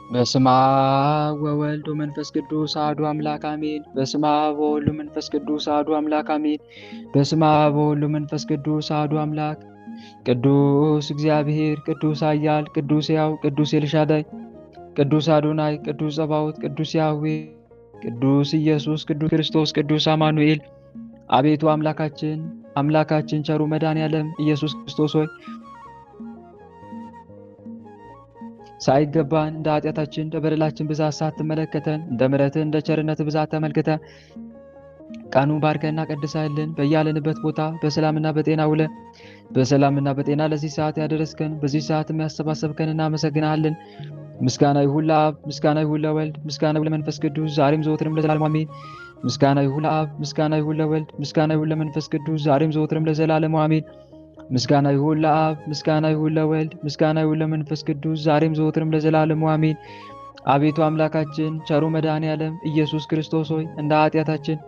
በስመ አብ ወወልድ ወመንፈስ ቅዱስ አሐዱ አምላክ አሜን። በስመ አብ ወወልድ ወመንፈስ ቅዱስ አሐዱ አምላክ አሜን። በስመ አብ ወወልድ ወመንፈስ ቅዱስ አሐዱ አምላክ። ቅዱስ እግዚአብሔር፣ ቅዱስ ኃያል፣ ቅዱስ ሕያው፣ ቅዱስ ኤልሻዳይ፣ ቅዱስ አዶናይ፣ ቅዱስ ጸባዖት፣ ቅዱስ ያህዌ፣ ቅዱስ ኢየሱስ፣ ቅዱስ ክርስቶስ፣ ቅዱስ አማኑኤል። አቤቱ አምላካችን ቸሩ መድኃኔዓለም ኢየሱስ ክርስቶስ ሆይ ሳይገባን እንደ ኃጢአታችን እንደ በደላችን ብዛት ሳትመለከተን እንደ ምሕረትህ እንደ ቸርነትህ ብዛት ተመልክተህ ቀኑን ባርከንና ቀድሰህልን በያለንበት ቦታ በሰላምና በጤና ውለን በሰላምና በጤና ለዚህ ሰዓት ያደረስከን በዚህ ሰዓት የሚያሰባሰብከን እናመሰግናለን። ምስጋና ይሁን ለአብ፣ ምስጋና ይሁን ለወልድ፣ ምስጋና ይሁን ለመንፈስ ቅዱስ ዛሬም ዘወትርም ለዘላለሙ አሜን። ምስጋና ይሁን ለአብ፣ ምስጋና ይሁን ለወልድ፣ ምስጋና ይሁን ለመንፈስ ቅዱስ ዛሬም ዘወትርም ለዘላለሙ አሜን። ምስጋና ይሁን ለአብ፣ ምስጋና ይሁን ለወልድ፣ ምስጋና ይሁን ለመንፈስ ቅዱስ ዛሬም ዘወትርም ለዘላለሙ አሜን። አቤቱ አምላካችን ቸሩ መድኃኔዓለም ኢየሱስ ክርስቶስ ሆይ እንደ ኃጢአታችን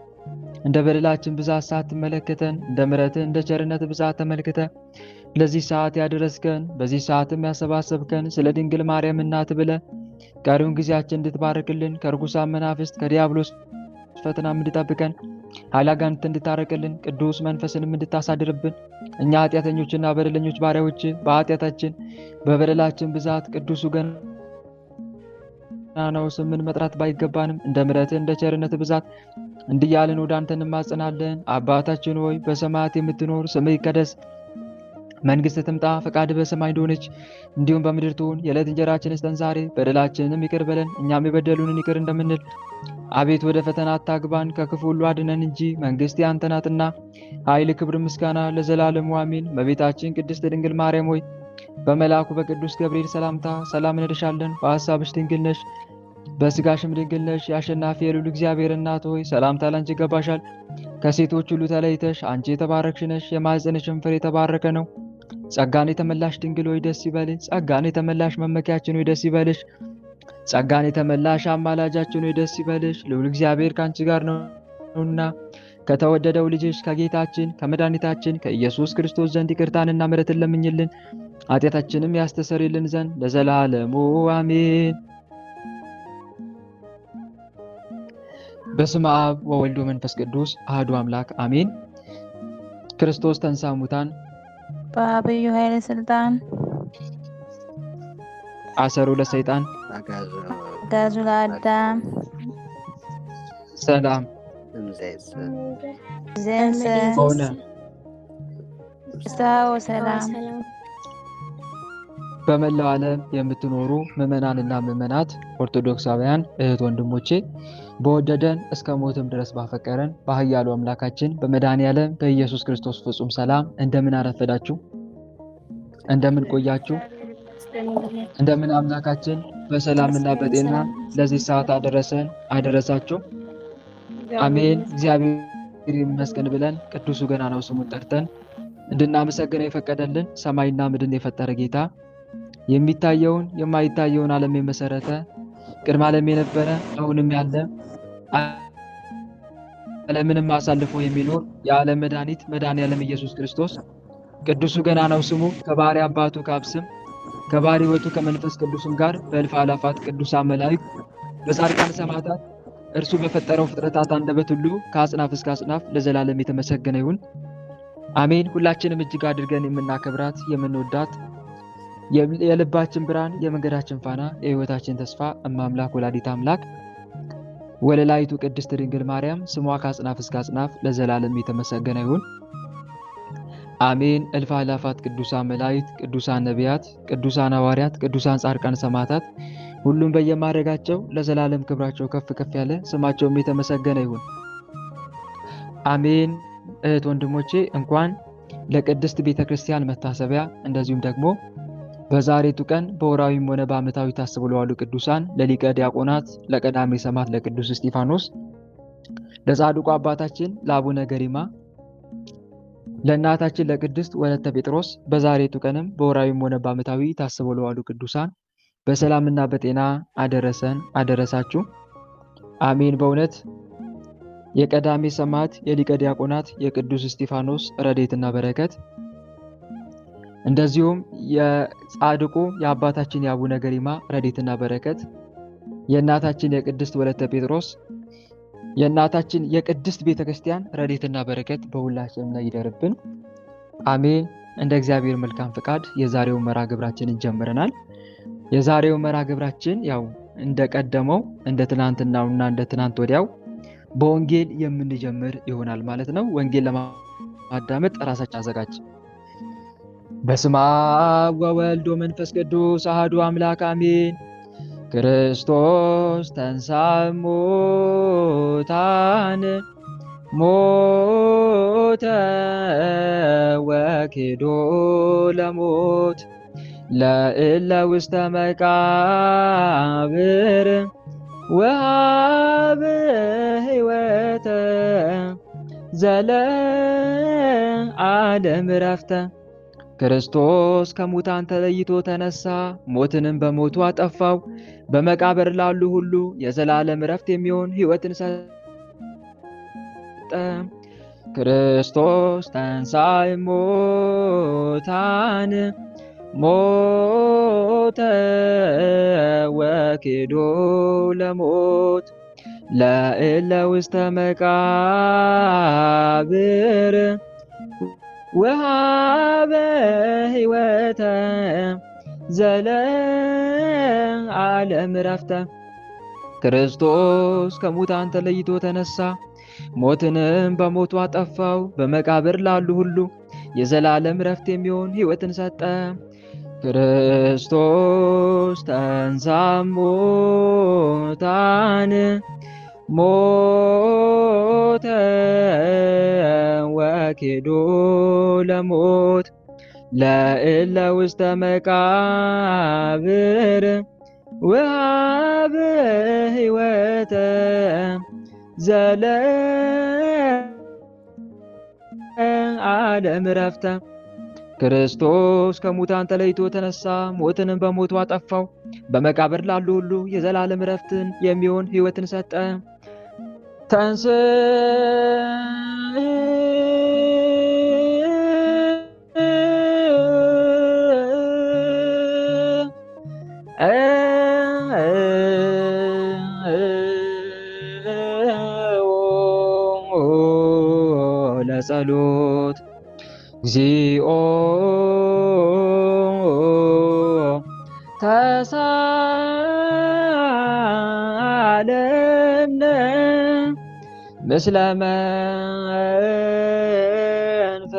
እንደ በደላችን ብዛት ሳትመለከተን እንደ ምሕረትህ እንደ ቸርነትህ ብዛት ተመልክተህ ለዚህ ሰዓት ያደረስከን በዚህ ሰዓትም ያሰባሰብከን ስለ ድንግል ማርያም እናት ብለህ ቀሪውን ጊዜያችን እንድትባርክልን ከርኩሳን መናፍስት ከዲያብሎስ ፈተና እንድጠብቀን ኃይላጋንንት እንድታረቅልን ቅዱስ መንፈስንም እንድታሳድርብን እኛ ኃጢአተኞችና በደለኞች ባሪያዎች በኃጢአታችን በበደላችን ብዛት ቅዱሱ ገናናው ስምን መጥራት ባይገባንም እንደ ምሕረትህ እንደ ቸርነትህ ብዛት እንዲያልን ወደ አንተ እንማጸናለን። አባታችን ሆይ በሰማያት የምትኖር ስምህ ይቀደስ፣ መንግሥትህ ትምጣ፣ ፈቃድህ በሰማይ እንደሆነች እንዲሁም በምድር ትሁን። የዕለት እንጀራችንን ስጠን ዛሬ፣ በደላችንንም ይቅር በለን እኛም የበደሉንን ይቅር እንደምንል። አቤት ወደ ፈተና አታግባን ከክፉ ሁሉ አድነን እንጂ መንግሥት ያንተ ናትና ኃይል፣ ክብር፣ ምስጋና ለዘላለሙ አሜን። እመቤታችን ቅድስት ድንግል ማርያም ሆይ በመልአኩ በቅዱስ ገብርኤል ሰላምታ ሰላም እንልሻለን። በሐሳብሽ ድንግል ነሽ፣ በሥጋሽም ድንግል ነሽ። የአሸናፊ የልዑል እግዚአብሔር እናት ሆይ ሰላምታ ላንቺ ይገባሻል። ከሴቶች ሁሉ ተለይተሽ አንቺ የተባረክሽ ነሽ፣ የማኅፀንሽም ፍሬ የተባረከ ነው። ጸጋን የተመላሽ ድንግል ሆይ ደስ ይበልሽ። ጸጋን የተመላሽ መመኪያችን ሆይ ደስ ይበልሽ። ጸጋን የተመላሽ አማላጃችን ሆይ ደስ ይበልሽ። ልዑል እግዚአብሔር ከአንቺ ጋር ነውና ከተወደደው ልጅሽ ከጌታችን ከመድኃኒታችን ከኢየሱስ ክርስቶስ ዘንድ ይቅርታንና ምሕረትን ለምኝልን ኃጢአታችንም ያስተሰርይልን ዘንድ ለዘላለሙ አሜን። በስመ አብ ወወልድ ወመንፈስ ቅዱስ አሐዱ አምላክ አሜን። ክርስቶስ ተንሥአ እሙታን በዐቢይ ኃይለ ሥልጣን አሰሮ ለሰይጣን አግዓዙ ለአዳም ሰላም ዘእንሰ ሆነ። ፍስሐ ወሰላም። በመላው ዓለም የምትኖሩ ምዕመናንና ምዕመናት ኦርቶዶክሳውያን እህት ወንድሞቼ በወደደን እስከ ሞትም ድረስ ባፈቀረን በኃያሉ አምላካችን በመድኃኔዓለም በኢየሱስ ክርስቶስ ፍጹም ሰላም እንደምን አረፈዳችሁ? እንደምን ቆያችሁ? እንደምን አምላካችን በሰላምና በጤና ለዚህ ሰዓት አደረሰን አደረሳችሁ? አሜን። እግዚአብሔር ይመስገን ብለን ቅዱሱ ገናናው ስሙን ጠርተን እንድናመሰግነው የፈቀደልን ሰማይና ምድርን የፈጠረ ጌታ የሚታየውን የማይታየውን ዓለም የመሰረተ ቅድመ ዓለም የነበረ አሁንም ያለ ዓለምንም አሳልፎ የሚኖር የዓለም መድኃኒት መድኃኔዓለም ኢየሱስ ክርስቶስ ቅዱሱ ገናናው ስሙ ከባሕርይ አባቱ ከአብ ስም ከባሕርይ ሕይወቱ ከመንፈስ ቅዱስም ጋር በእልፍ አእላፋት ቅዱሳን መላእክት በጻድቃን ሰማዕታት እርሱ በፈጠረው ፍጥረታት አንደበት ሁሉ ከአጽናፍ እስከ አጽናፍ ለዘላለም የተመሰገነ ይሁን አሜን። ሁላችንም እጅግ አድርገን የምናከብራት የምንወዳት የልባችን ብርሃን የመንገዳችን ፋና የሕይወታችን ተስፋ እማምላክ ወላዲተ አምላክ ወለላይቱ ቅድስት ድንግል ማርያም ስሟ ከአጽናፍ እስከ አጽናፍ ለዘላለም የተመሰገነ ይሁን አሜን። እልፍ አእላፋት ቅዱሳን መላእክት፣ ቅዱሳን ነቢያት፣ ቅዱሳን ሐዋርያት፣ ቅዱሳን ጻድቃን ሰማዕታት ሁሉም በየማዕረጋቸው ለዘላለም ክብራቸው ከፍ ከፍ ያለ ስማቸውም የተመሰገነ ይሁን አሜን። እህት ወንድሞቼ እንኳን ለቅድስት ቤተክርስቲያን መታሰቢያ እንደዚሁም ደግሞ በዛሬቱ ቀን በወራዊም ሆነ በዓመታዊ ታስበው ለዋሉ ቅዱሳን ለሊቀ ዲያቆናት ለቀዳሜ ሰማዕት ለቅዱስ እስጢፋኖስ ለጻድቁ አባታችን ለአቡነ ገሪማ ለእናታችን ለቅድስት ወለተ ጴጥሮስ በዛሬቱ ቀንም በወራዊም ሆነ በዓመታዊ ታስበው ለዋሉ ቅዱሳን በሰላምና በጤና አደረሰን አደረሳችሁ አሜን። በእውነት የቀዳሜ ሰማዕት የሊቀ ዲያቆናት የቅዱስ እስጢፋኖስ ረድኤትና በረከት እንደዚሁም የጻድቁ የአባታችን የአቡነ ገሪማ ረድኤትና በረከት የእናታችን የቅድስት ወለተ ጴጥሮስ የእናታችን የቅድስት ቤተክርስቲያን ረድኤትና በረከት በሁላችንም ላይ ይደርብን፣ አሜን። እንደ እግዚአብሔር መልካም ፈቃድ የዛሬው መርሃ ግብራችንን ጀምረናል። የዛሬው መርሃ ግብራችን ያው እንደቀደመው እንደ ትናንትናውና እንደ ትናንት ወዲያው በወንጌል የምንጀምር ይሆናል ማለት ነው። ወንጌል ለማዳመጥ ራሳችን አዘጋጅ። በስመ አብ ወወልድ ወመንፈስ ቅዱስ አሐዱ አምላክ አሜን። ክርስቶስ ተንሥአ እሙታን ሞተ ወኬዶ ለሞት ለእለ ውስተ መቃብር ወሀበ ሕይወተ ዘለዓለም ዕረፍተ። ክርስቶስ ከሙታን ተለይቶ ተነሳ፣ ሞትንም በሞቱ አጠፋው። በመቃብር ላሉ ሁሉ የዘላለም ዕረፍት የሚሆን ሕይወትን ሰጠ። ክርስቶስ ተንሥአ እሙታን ሞተ ወኬዶ ለሞት ለእለ ውስተ መቃብር ወሀበ ሕይወተ ዘለዓለም ዕረፍተ። ክርስቶስ ከሙታን ተለይቶ ተነሳ፣ ሞትንም በሞቱ አጠፋው። በመቃብር ላሉ ሁሉ የዘላለም ዕረፍት የሚሆን ሕይወትን ሰጠ። ክርስቶስ ተንሥአ እሙታን ሞተ ወኬዶ ለሞት ለእለ ውስተ መቃብር ወሀበ ሕይወተ ዘለዓለም ዕረፍተ። ክርስቶስ ከሙታን ተለይቶ ተነሳ፣ ሞትንም በሞቱ አጠፋው። በመቃብር ላሉ ሁሉ የዘላለም ዕረፍትን የሚሆን ሕይወትን ሰጠ። ተንሥእ ለጸሎት እግዚኦ ተሳለምነ ምስለ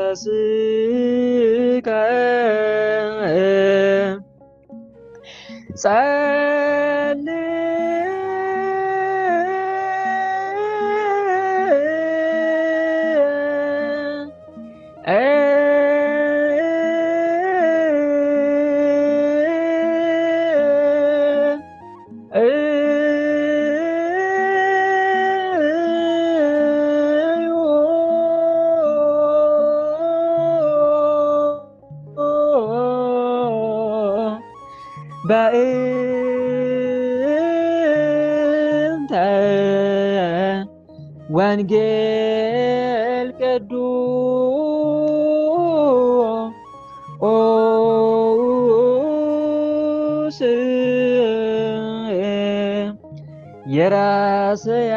መንፈስከ በእንተ ወንጌል ቅዱስ ይረስየ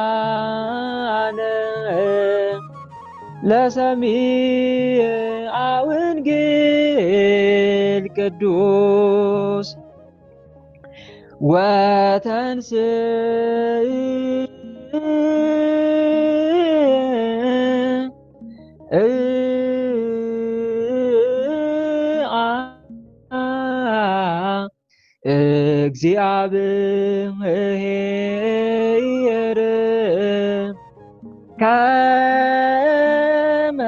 ለዋነ ለሰሚዐ ወንጌል ቅዱስ እግዚአብሔር ከመ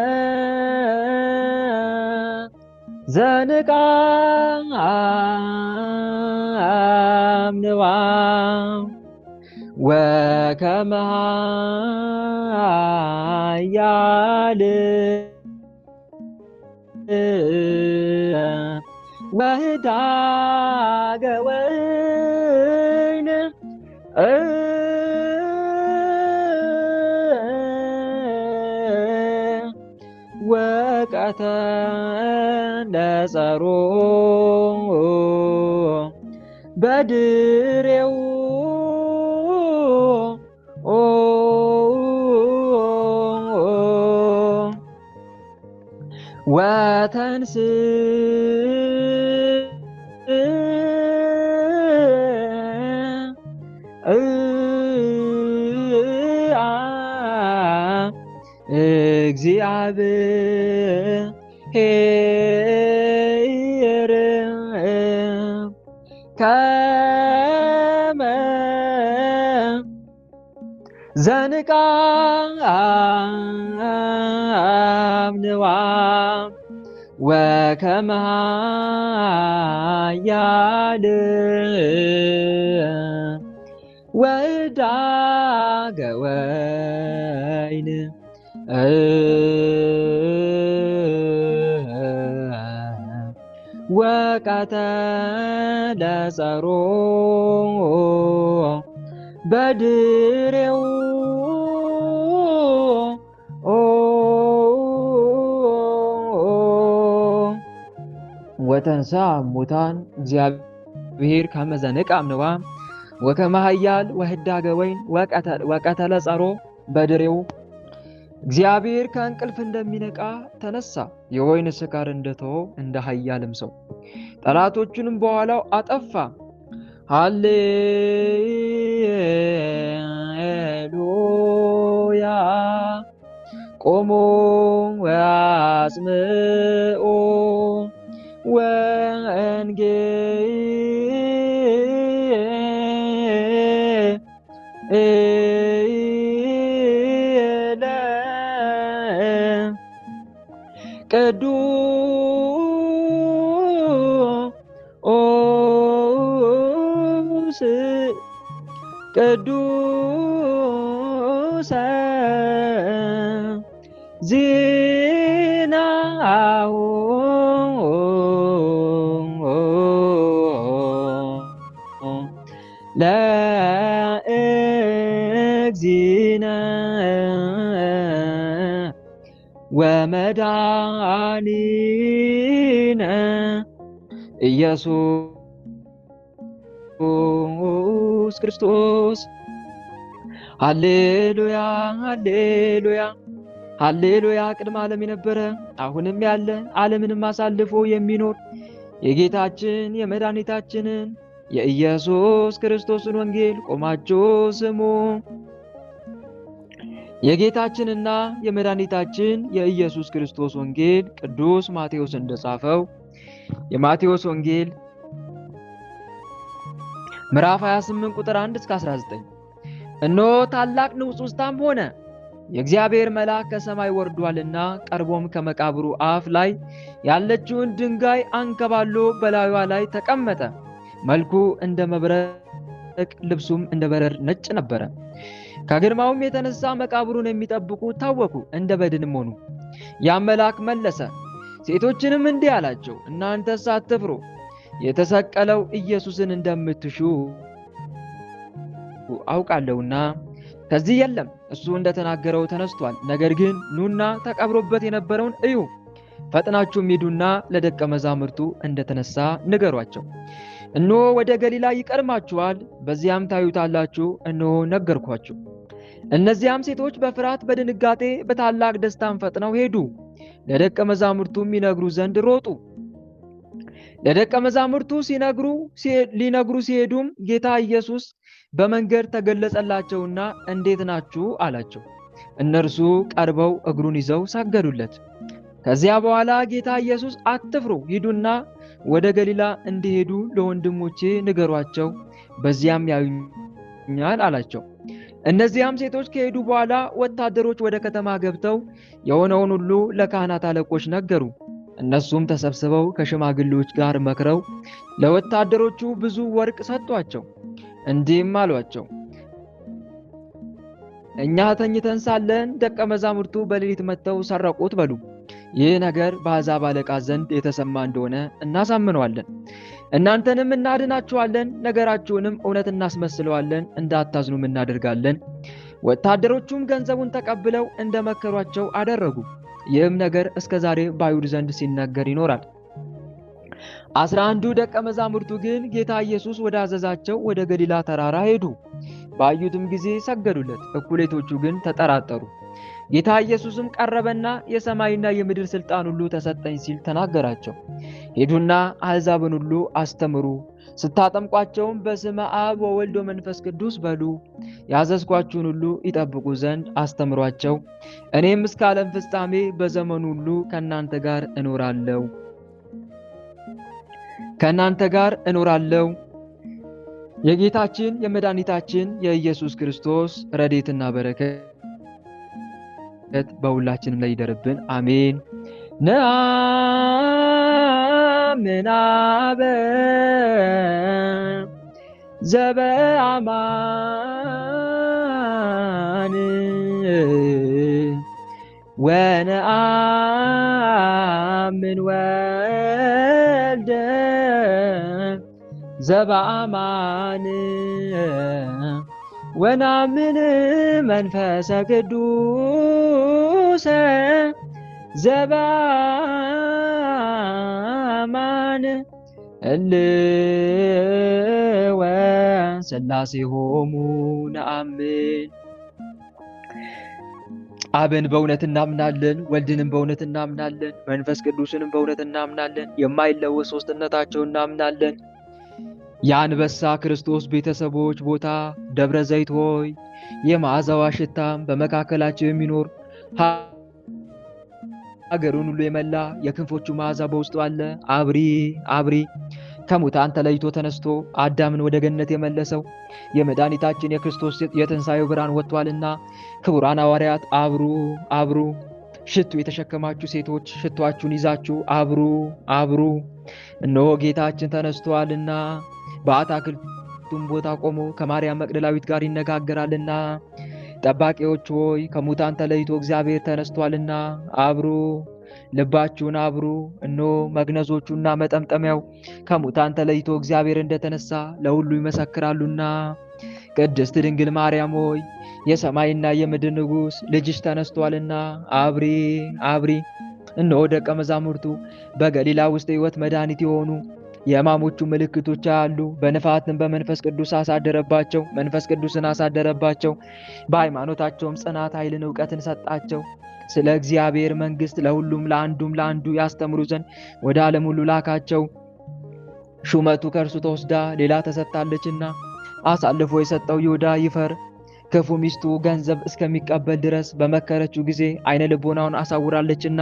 ዘንቃምንዋ ወከመ ኃያል ወህዳገ ወይን ለጸሮ በድሬው ወተንስ እግዚአብሔር ከመ ዘንቃ አምንዋ ወከመ ኃያል ወዳገ ወይን ወቀተለ ጸሮ በድሬው ወተንሳ ሙታን እግዚአብሔር ከመ ዘንቃ እምንዋ ወከመ ኃያል ወህዳገ ወይን ወቀተለ ጸሮ በድሬው እግዚአብሔር ከእንቅልፍ እንደሚነቃ ተነሳ፣ የወይን ስካር እንደተወው እንደ ኃያልም ሰው ጠላቶቹንም በኋላው አጠፋ። ሃሌሉያ ቆሞ ወአጽምዖ ወንጌለ ቅዱስ ዜናሁ ለእግዚእነ ወመድኃኒነ ኢየሱስ ክርስቶስ። ሃሌሉያ ሃሌሉያ ሃሌሉያ። ቅድመ ዓለም የነበረ አሁንም ያለ ዓለምንም አሳልፎ የሚኖር የጌታችን የመድኃኒታችንን የኢየሱስ ክርስቶስን ወንጌል ቆማችሁ ስሙ። የጌታችንና የመድኃኒታችን የኢየሱስ ክርስቶስ ወንጌል ቅዱስ ማቴዎስ እንደጻፈው የማቴዎስ ወንጌል ምዕራፍ 28 ቁጥር 1 እስከ 19 እነሆ ታላቅ ንውጽውጽታም ሆነ፣ የእግዚአብሔር መልአክ ከሰማይ ወርዷልና ቀርቦም ከመቃብሩ አፍ ላይ ያለችውን ድንጋይ አንከባሎ በላዩዋ ላይ ተቀመጠ። መልኩ እንደ መብረቅ ልብሱም እንደ በረር ነጭ ነበረ። ከግርማውም የተነሳ መቃብሩን የሚጠብቁ ታወኩ፣ እንደ በድንም ሆኑ። ያም መልአክ መለሰ፣ ሴቶችንም እንዲህ አላቸው፣ እናንተስ አትፍሩ፣ የተሰቀለው ኢየሱስን እንደምትሹ አውቃለሁና ከዚህ የለም፣ እሱ እንደተናገረው ተነስቷል። ነገር ግን ኑና ተቀብሮበት የነበረውን እዩ፣ ፈጥናችሁም ሂዱና ለደቀ መዛሙርቱ እንደተነሳ ንገሯቸው። እነሆ ወደ ገሊላ ይቀድማችኋል፣ በዚያም ታዩታላችሁ። እነሆ ነገርኳችሁ። እነዚያም ሴቶች በፍርሃት በድንጋጤ በታላቅ ደስታም ፈጥነው ሄዱ፣ ለደቀ መዛሙርቱም ይነግሩ ዘንድ ሮጡ። ለደቀ መዛሙርቱ ሊነግሩ ሲሄዱም ጌታ ኢየሱስ በመንገድ ተገለጸላቸውና እንዴት ናችሁ አላቸው። እነርሱ ቀርበው እግሩን ይዘው ሰገዱለት። ከዚያ በኋላ ጌታ ኢየሱስ አትፍሩ፣ ሂዱና ወደ ገሊላ እንዲሄዱ ለወንድሞቼ ንገሯቸው፣ በዚያም ያዩኛል አላቸው። እነዚያም ሴቶች ከሄዱ በኋላ ወታደሮች ወደ ከተማ ገብተው የሆነውን ሁሉ ለካህናት አለቆች ነገሩ። እነሱም ተሰብስበው ከሽማግሌዎች ጋር መክረው ለወታደሮቹ ብዙ ወርቅ ሰጧቸው። እንዲህም አሏቸው፣ እኛ ተኝተን ሳለን ደቀ መዛሙርቱ በሌሊት መጥተው ሰረቁት በሉ። ይህ ነገር በአሕዛብ አለቃ ዘንድ የተሰማ እንደሆነ እናሳምነዋለን፣ እናንተንም እናድናችኋለን፣ ነገራችሁንም እውነት እናስመስለዋለን፣ እንዳታዝኑም እናደርጋለን። ወታደሮቹም ገንዘቡን ተቀብለው እንደመከሯቸው አደረጉ። ይህም ነገር እስከ ዛሬ በአይሁድ ዘንድ ሲነገር ይኖራል። 11ዱ ደቀ መዛሙርቱ ግን ጌታ ኢየሱስ ወዳዘዛቸው ወደ ገሊላ ተራራ ሄዱ። ባዩትም ጊዜ ሰገዱለት። እኩሌቶቹ ግን ተጠራጠሩ። ጌታ ኢየሱስም ቀረበና የሰማይና የምድር ሥልጣን ሁሉ ተሰጠኝ ሲል ተናገራቸው። ሄዱና አሕዛብን ሁሉ አስተምሩ፣ ስታጠምቋቸውም በስመ አብ ወወልድ ወመንፈስ ቅዱስ በሉ፣ ያዘዝኳችሁን ሁሉ ይጠብቁ ዘንድ አስተምሯቸው። እኔም እስከ ዓለም ፍጻሜ በዘመኑ ሁሉ ከእናንተ ጋር እኖራለሁ። የጌታችን የመድኃኒታችን የኢየሱስ ክርስቶስ ረድኤትና በረከት በሁላችንም ላይ ይደርብን፣ አሜን። ነአምን አበ ዘበአማን ወነአምን ወልደ ዘበአማን ወነአምን መንፈሰ ቅዱስ ዘበአማን እልወ ሥላሴሆሙ ነአምን። አብን በእውነት እናምናለን፣ ወልድንም በእውነት እናምናለን፣ መንፈስ ቅዱስንም በእውነት እናምናለን። የማይለወጥ ሦስትነታቸው እናምናለን። የአንበሳ ክርስቶስ ቤተሰቦች ቦታ ደብረ ዘይት ሆይ የመዓዛዋ ሽታም በመካከላቸው የሚኖር ሀገሩን ሁሉ የመላ የክንፎቹ መዓዛ በውስጡ አለ። አብሪ አብሪ ከሙታን ተለይቶ ተነስቶ አዳምን ወደ ገነት የመለሰው የመድኃኒታችን የክርስቶስ የትንሣኤው ብርሃን ወጥቷልና ክቡራን ሐዋርያት አብሩ አብሩ። ሽቱ የተሸከማችሁ ሴቶች ሽቷችሁን ይዛችሁ አብሩ አብሩ። እነሆ ጌታችን ተነስቷልና በአታክልቱም ቦታ ቆሞ ከማርያም መቅደላዊት ጋር ይነጋገራልና። ጠባቂዎች ሆይ ከሙታን ተለይቶ እግዚአብሔር ተነስቷልና አብሩ፣ ልባችሁን አብሩ። እነሆ መግነዞቹና መጠምጠሚያው ከሙታን ተለይቶ እግዚአብሔር እንደተነሳ ለሁሉ ይመሰክራሉና። ቅድስት ድንግል ማርያም ሆይ የሰማይና የምድር ንጉሥ ልጅሽ ተነስቷልና አብሪ አብሪ። እነሆ ደቀ መዛሙርቱ በገሊላ ውስጥ ሕይወት መድኃኒት የሆኑ የሕማሞቹ ምልክቶች አሉ። በንፋስም በመንፈስ ቅዱስ አሳደረባቸው፣ መንፈስ ቅዱስን አሳደረባቸው። በሃይማኖታቸውም ጽናት ኃይልን እውቀትን ሰጣቸው። ስለ እግዚአብሔር መንግሥት ለሁሉም ለአንዱ ያስተምሩ ዘንድ ወደ ዓለም ሁሉ ላካቸው። ሹመቱ ከእርሱ ተወስዳ ሌላ ተሰጥታለችና አሳልፎ የሰጠው ይሁዳ ይፈር። ክፉ ሚስቱ ገንዘብ እስከሚቀበል ድረስ በመከረችው ጊዜ ዓይነ ልቦናውን አሳውራለችና።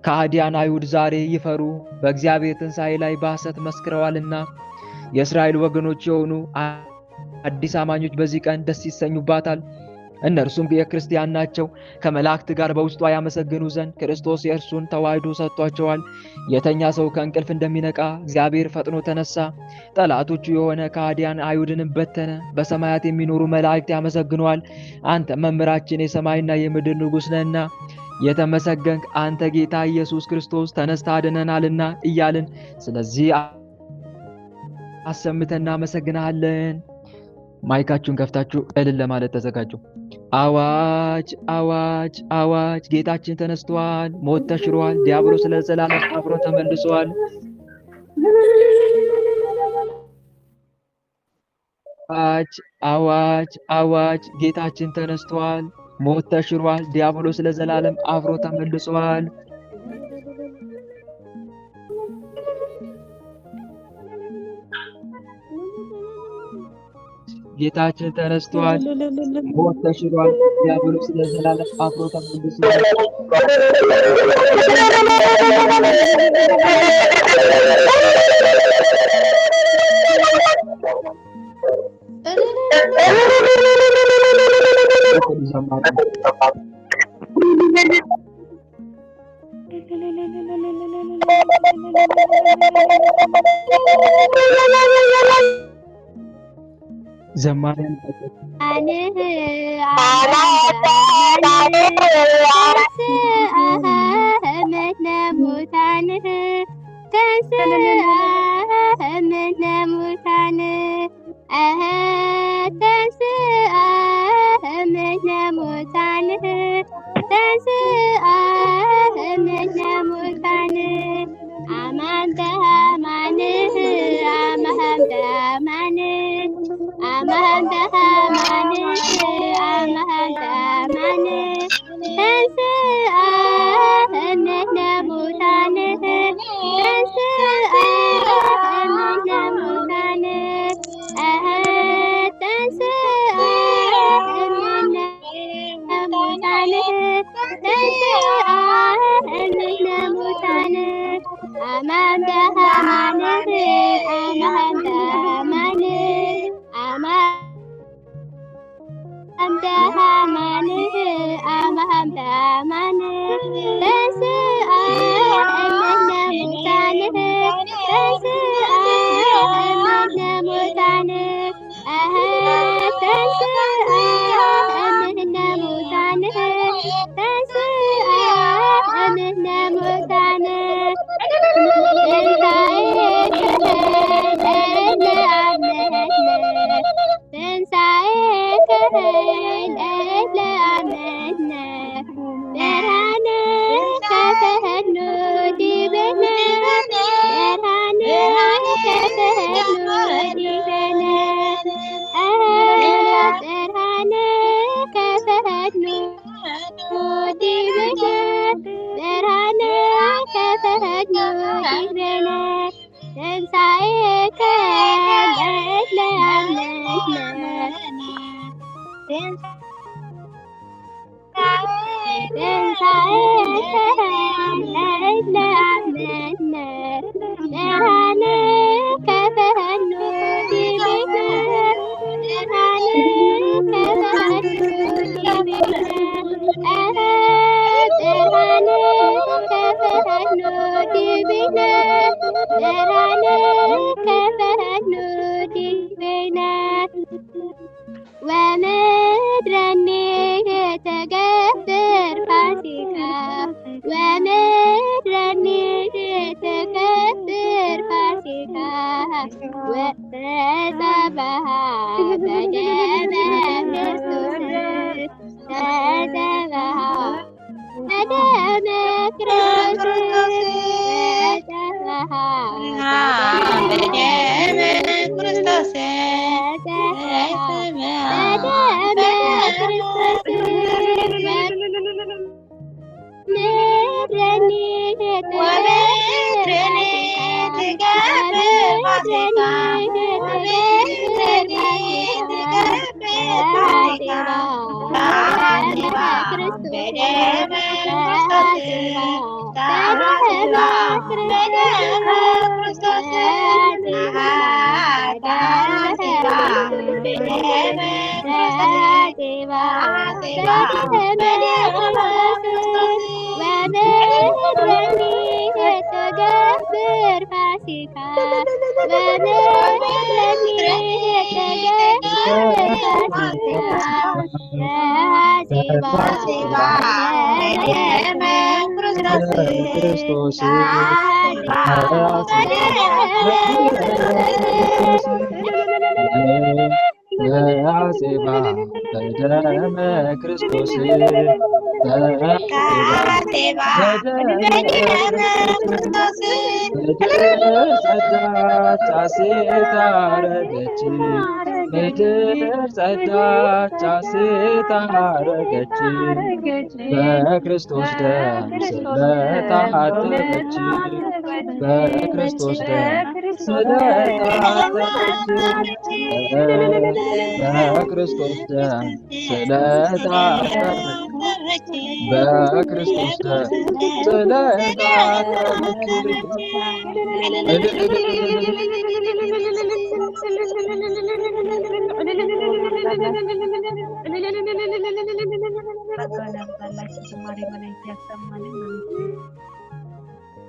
ከሃዲያን አይሁድ ዛሬ ይፈሩ፣ በእግዚአብሔር ትንሣኤ ላይ በሐሰት መስክረዋልና። የእስራኤል ወገኖች የሆኑ አዲስ አማኞች በዚህ ቀን ደስ ይሰኙባታል። እነርሱም የክርስቲያን ናቸው። ከመላእክት ጋር በውስጧ ያመሰግኑ ዘንድ ክርስቶስ የእርሱን ተዋሕዶ ሰጥቷቸዋል። የተኛ ሰው ከእንቅልፍ እንደሚነቃ እግዚአብሔር ፈጥኖ ተነሳ። ጠላቶቹ የሆነ ከሃዲያን አይሁድንም በተነ። በሰማያት የሚኖሩ መላእክት ያመሰግነዋል። አንተ መምህራችን የሰማይና የምድር ንጉሥ ነህና የተመሰገንክ አንተ ጌታ ኢየሱስ ክርስቶስ ተነስተህ አድነናልና እያልን ስለዚህ አሰምተን እናመሰግናለን። ማይካችሁን ከፍታችሁ እልል ለማለት ተዘጋጁ። አዋጅ አዋጅ አዋጅ! ጌታችን ተነስቷል፣ ሞት ተሽሯል፣ ዲያብሎስ ለዘላለም አብሮ ተመልሷል። አዋጅ አዋጅ አዋጅ! ጌታችን ተነስቷል፣ ሞት ተሽሯል፣ ዲያብሎስ ለዘላለም አብሮ ተመልሷል። ጌታችን ተነስቷል፣ ሞት ተሽሯል፣ ዲያብሎስ ለዘላለም አብሮ ተመልሷል። ዘማሪያን አማን ክርስቶስ ያዜባ በደመ ክርስቶስ ምድር ጸዳች ሐሴት አረገች፣ ምድር ጸዳች ሐሴት አረገች፣ በክርስቶስ ደም ስለታጠበች፣ በክርስቶስ ደም ስለታጠበች፣ በክርስቶስ ደም ስለታጠበች፣ በክርስቶስ ደም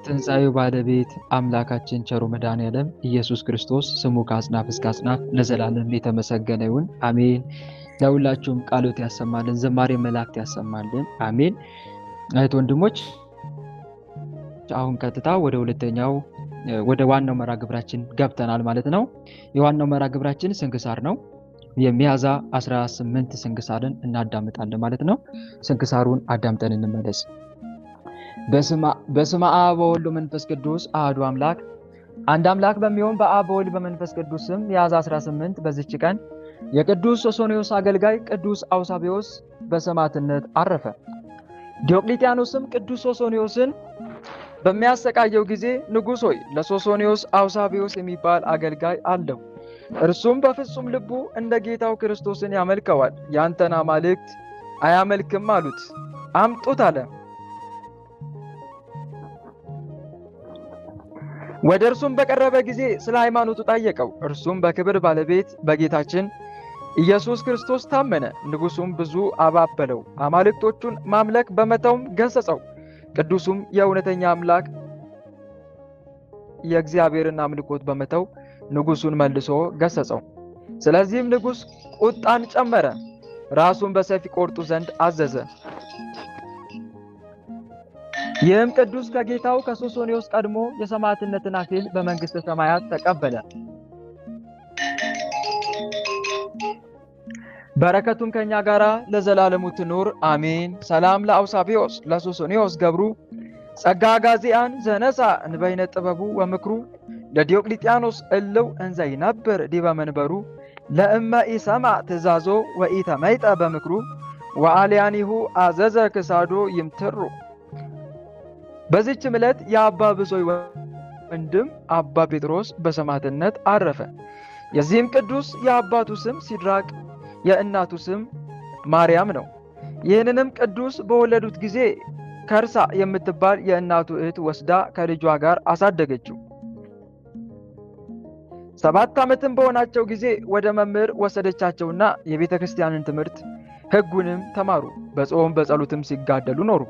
ትንሣኤው ባለቤት አምላካችን ቸሩ መድኃኔዓለም ኢየሱስ ክርስቶስ ስሙ ከአጽናፍ እስከ አጽናፍ ለዘላለም የተመሰገነ ይሁን፣ አሜን። ለሁላችሁም ቃሎት ያሰማልን፣ ዝማሬ መላእክት ያሰማልን፣ አሜን። እህት ወንድሞች፣ አሁን ቀጥታ ወደ ዋናው መርሐ ግብራችን ገብተናል ማለት ነው። የዋናው መርሐ ግብራችን ስንክሳር ነው። የሚያዝያ 18 ስንክሳርን እናዳምጣለን ማለት ነው። ስንክሳሩን አዳምጠን እንመለስ። በስመ አብ ወወልድ ወመንፈስ ቅዱስ አሐዱ አምላክ አንድ አምላክ በሚሆን በአብ በወልድ በመንፈስ ቅዱስ ስም ሚያዝያ 18 በዚች ቀን የቅዱስ ሶሶንዮስ አገልጋይ ቅዱስ አውሳብዮስ በሰማዕትነት አረፈ። ዲዮቅሊጥያኖስም ቅዱስ ሶሶንዮስን በሚያሰቃየው ጊዜ ንጉሥ ሆይ ለሶሶንዮስ አውሳብዮስ የሚባል አገልጋይ አለው፣ እርሱም በፍጹም ልቡ እንደ ጌታው ክርስቶስን ያመልከዋል፣ ያንተን አማልክት አያመልክም አሉት። አምጡት አለ። ወደ እርሱም በቀረበ ጊዜ ስለ ሃይማኖቱ ጠየቀው። እርሱም በክብር ባለቤት በጌታችን ኢየሱስ ክርስቶስ ታመነ። ንጉሡም ብዙ አባበለው፣ አማልክቶቹን ማምለክ በመተውም ገሰጸው። ቅዱሱም የእውነተኛ አምላክ የእግዚአብሔርን አምልኮት በመተው ንጉሡን መልሶ ገሰጸው። ስለዚህም ንጉሥ ቁጣን ጨመረ፣ ራሱን በሰይፍ ይቆርጡ ዘንድ አዘዘ። ይህም ቅዱስ ከጌታው ከሶሶንዮስ ቀድሞ የሰማዕትነትን አክሊል በመንግሥተ ሰማያት ተቀበለ። በረከቱም ከኛ ጋራ ለዘላለሙ ትኑር አሜን። ሰላም ለአውሳብዮስ ለሶሶንዮስ ገብሩ ጸጋ ጋዚያን ዘነሳ እንበይነ ጥበቡ ወምክሩ ለዲዮቅሊጥያኖስ እልው እንዘይነብር ዲበ መንበሩ ለእመ ኢሰምዐ ትእዛዞ ወኢተመይጠ በምክሩ ወአልያኒሁ አዘዘ ክሳዶ ይምትሩ። በዚህች ዕለት የአባ ብሶይ ወንድም አባ ጴጥሮስ በሰማዕትነት አረፈ። የዚህም ቅዱስ የአባቱ ስም ሲድራቅ የእናቱ ስም ማርያም ነው። ይህንንም ቅዱስ በወለዱት ጊዜ ከርሳ የምትባል የእናቱ እህት ወስዳ ከልጇ ጋር አሳደገችው። 7 ዓመትም በሆናቸው ጊዜ ወደ መምህር ወሰደቻቸውና የቤተ ክርስቲያንን ትምህርት ሕጉንም ተማሩ። በጾም በጸሎትም ሲጋደሉ ኖሩ።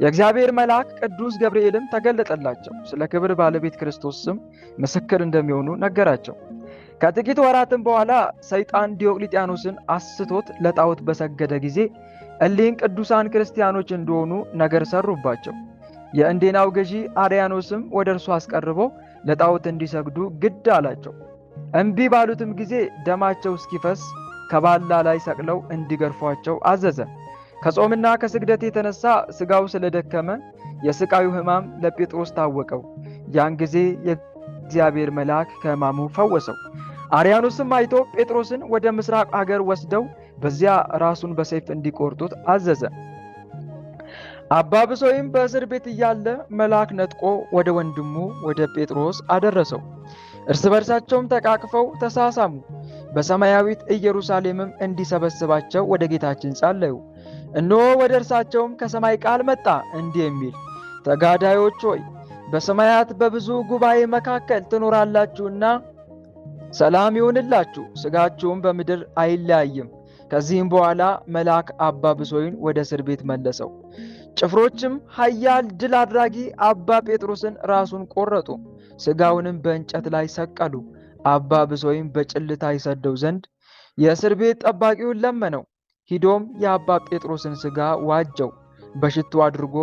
የእግዚአብሔር መልአክ ቅዱስ ገብርኤልም ተገለጠላቸው። ስለ ክብር ባለቤት ክርስቶስ ስም ምስክር እንደሚሆኑ ነገራቸው። ከጥቂት ወራትም በኋላ ሰይጣን ዲዮቅሊጥያኖስን አስቶት ለጣዖት በሰገደ ጊዜ እሊህን ቅዱሳን ክርስቲያኖች እንደሆኑ ነገር ሰሩባቸው። የእንዴናው ገዢ አርያኖስም ወደ እርሱ አስቀርቦ ለጣዖት እንዲሰግዱ ግድ አላቸው። እምቢ ባሉትም ጊዜ ደማቸው እስኪፈስ ከባላ ላይ ሰቅለው እንዲገርፏቸው አዘዘ። ከጾምና ከስግደት የተነሳ ሥጋው ስለደከመ የስቃዩ ሕማም ለጴጥሮስ ታወቀው። ያን ጊዜ የእግዚአብሔር መልአክ ከሕማሙ ፈወሰው። አርያኖስም አይቶ ጴጥሮስን ወደ ምስራቅ አገር ወስደው በዚያ ራሱን በሰይፍ እንዲቆርጡት አዘዘ። አባ ብሶይም በእስር ቤት እያለ መልአክ ነጥቆ ወደ ወንድሙ ወደ ጴጥሮስ አደረሰው። እርስ በርሳቸውም ተቃቅፈው ተሳሳሙ። በሰማያዊት ኢየሩሳሌምም እንዲሰበስባቸው ወደ ጌታችን ጸለዩ። እነሆ ወደ እርሳቸውም ከሰማይ ቃል መጣ እንዲህ የሚል ተጋዳዮች ሆይ በሰማያት በብዙ ጉባኤ መካከል ትኖራላችሁና ሰላም ይሁንላችሁ፣ ሥጋችሁም በምድር አይለያይም። ከዚህም በኋላ መልአክ አባ ብሶይን ወደ እስር ቤት መለሰው። ጭፍሮችም ኃያል ድል አድራጊ አባ ጴጥሮስን ራሱን ቆረጡ፣ ሥጋውንም በእንጨት ላይ ሰቀሉ። አባ ብሶይም በጭልታ ይሰደው ዘንድ የእስር ቤት ጠባቂውን ለመነው። ሂዶም የአባ ጴጥሮስን ሥጋ ዋጀው፣ በሽቱ አድርጎ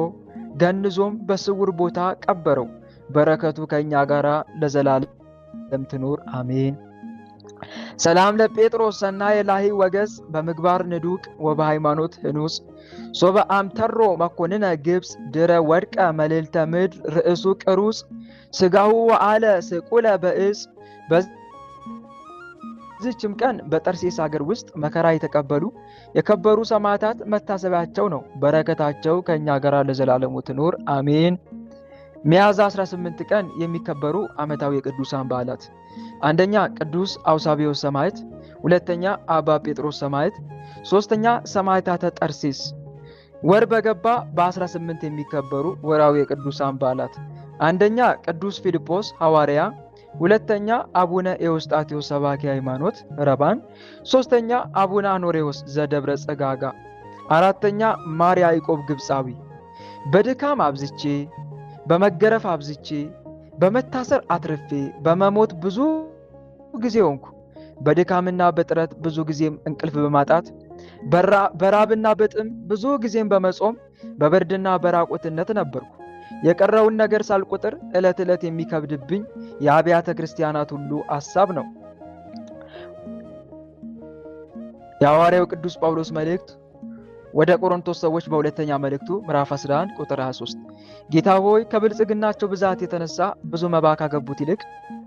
ገንዞም በስውር ቦታ ቀበረው። በረከቱ ከእኛ ጋር ለዘላለም ትኑር አሜን። ሰላም ለጴጥሮስ ሰናየ ላሂ ወገጽ በምግባር ንዱቅ ወበሃይማኖት ህኑጽ ሶበ አምተሮ መኮንነ ግብፅ ድረ ወድቀ መልዕልተ ምድር ርእሱ ቅሩጽ ሥጋሁ ወአለ ስቁለ በእጽ። በዚህችም ቀን በጠርሴስ አገር ውስጥ መከራ የተቀበሉ የከበሩ ሰማዕታት መታሰቢያቸው ነው። በረከታቸው ከእኛ ጋር ለዘላለሙ ትኑር አሜን። ሚያዝያ 18 ቀን የሚከበሩ ዓመታዊ የቅዱሳን በዓላት፣ አንደኛ ቅዱስ አውሳብዮስ ሰማዕት፣ ሁለተኛ አባ ጴጥሮስ ሰማዕት፣ ሶስተኛ ሰማዕታተ ጠርሴስ። ወር በገባ በ18 የሚከበሩ ወራዊ የቅዱሳን በዓላት፣ አንደኛ ቅዱስ ፊልጶስ ሐዋርያ፣ ሁለተኛ አቡነ ኤዎስጣቴዎስ ሰባኪ ሃይማኖት ረባን፣ ሶስተኛ አቡነ አኖሬዎስ ዘደብረ ጸጋጋ፣ አራተኛ ማር ያዕቆብ ግብፃዊ። በድካም አብዝቼ በመገረፍ አብዝቼ በመታሰር አትርፌ በመሞት ብዙ ጊዜ ሆንኩ። በድካምና በጥረት ብዙ ጊዜም እንቅልፍ በማጣት በራብና በጥም ብዙ ጊዜም በመጾም በብርድና በራቁትነት ነበርኩ። የቀረውን ነገር ሳልቆጥር ዕለት ዕለት የሚከብድብኝ የአብያተ ክርስቲያናት ሁሉ ሐሳብ ነው። የሐዋርያው ቅዱስ ጳውሎስ መልእክት ወደ ቆሮንቶስ ሰዎች በሁለተኛ መልእክቱ ምዕራፍ 11 ቁጥር 23 ጌታ ሆይ ከብልጽግናቸው ብዛት የተነሳ ብዙ መባ ካገቡት ይልቅ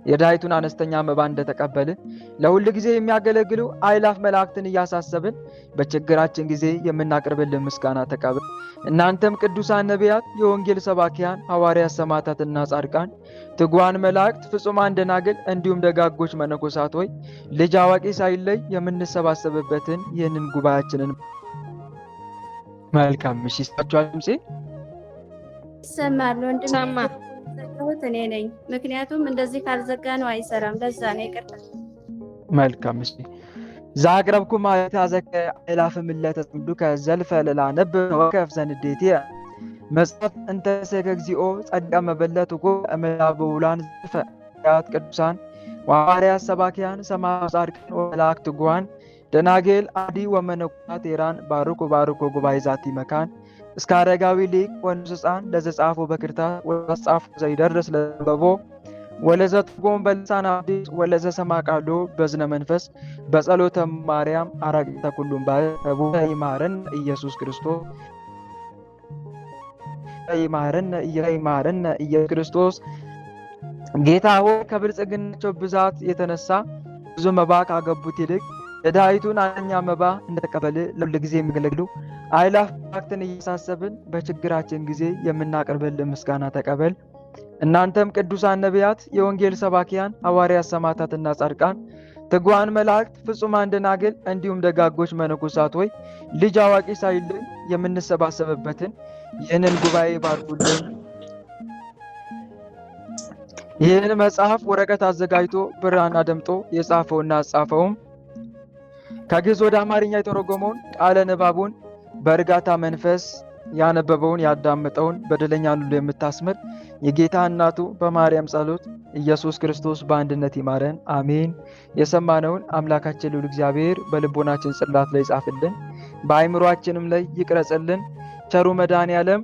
የድሃይቱን አነስተኛ መባ እንደተቀበልን ለሁል ጊዜ የሚያገለግሉ አእላፍ መላእክትን እያሳሰብን በችግራችን ጊዜ የምናቀርብልን ምስጋና ተቀበል። እናንተም ቅዱሳን ነቢያት፣ የወንጌል ሰባኪያን ሐዋርያት፣ ሰማዕታትና ጻድቃን፣ ትጉሃን መላእክት፣ ፍጹማን ደናግል እንዲሁም ደጋጎች መነኮሳት ሆይ ልጅ አዋቂ ሳይለይ የምንሰባሰብበትን ይህንን ጉባኤያችንን መልካም ምሽት ይስጣችኋል። ድምጼ ይሰማል ወንድም ሰማ ዘጋሁት እኔ ነኝ። ምክንያቱም እንደዚህ ካልዘጋ ነው አይሰራም። ለዛ ነው ይቅርታ። መልካም እሺ። ዛቅረብኩማ የታዘከ አእላፍ ምለተ ጽምዱከ ዘልፈ ለላነብ ወከፍ ዘንዴቴ መጽሐፍ እንተ ሰከ እግዚኦ ጸድቀ መበለት ጎ እምላብ ውላን ዘልፈ ያት ቅዱሳን ሐዋርያት ሰባኪያን ሰማዕታት ጻድቃን ወመላእክት ትጉሃን ደናግል አዲ ወመነኮሳት ቴራን ባርኩ ባርኮ ጉባኤ ዛቲ መካን እስከ አረጋዊ ሊቅ ወንዱስ ሕፃን ለዘጻፎ በክርታስ ወለዘጻፎ ዘይደርስ ለበቦ ወለዘትርጎም በልሳን አዲስ ወለዘሰማ ቃሎ በዝነ መንፈስ በጸሎተ ማርያም አራቂተ ኩሉም ባቡ ይማረን ኢየሱስ ክርስቶስ ይማረን ኢየሱስ ክርስቶስ። ጌታ ሆይ ከብልጽግናቸው ብዛት የተነሳ ብዙ መባ ካገቡት ይልቅ የድሃይቱን አነስተኛ መባ እንደተቀበል ለሁል ጊዜ የሚያገለግሉ አእላፍ መላእክትን እያሳሰብን በችግራችን ጊዜ የምናቀርብልን ምስጋና ተቀበል። እናንተም ቅዱሳን ነቢያት፣ የወንጌል ሰባኪያን ሐዋርያት፣ ሰማዕታትና ጻድቃን፣ ትጉሃን መላእክት፣ ፍጹማን ደናግል እንዲሁም ደጋጎች መነኮሳት ሆይ ልጅ አዋቂ ሳይለይ የምንሰባሰብበትን ይህንን ጉባኤ ባርኩልን። ይህን መጽሐፍ ወረቀት አዘጋጅቶ ብራና ደምጦ የጻፈውና አጻፈውም ከግዕዝ ወደ አማርኛ የተረጎመውን ቃለ ንባቡን በእርጋታ መንፈስ ያነበበውን ያዳመጠውን በደለኛን ሁሉ የምታስምር የጌታ እናቱ በማርያም ጸሎት ኢየሱስ ክርስቶስ በአንድነት ይማረን፣ አሜን። የሰማነውን አምላካችን ልዑል እግዚአብሔር በልቦናችን ጽላት ላይ ጻፍልን፣ በአእምሮአችንም ላይ ይቅረጽልን። ቸሩ መድኃኔዓለም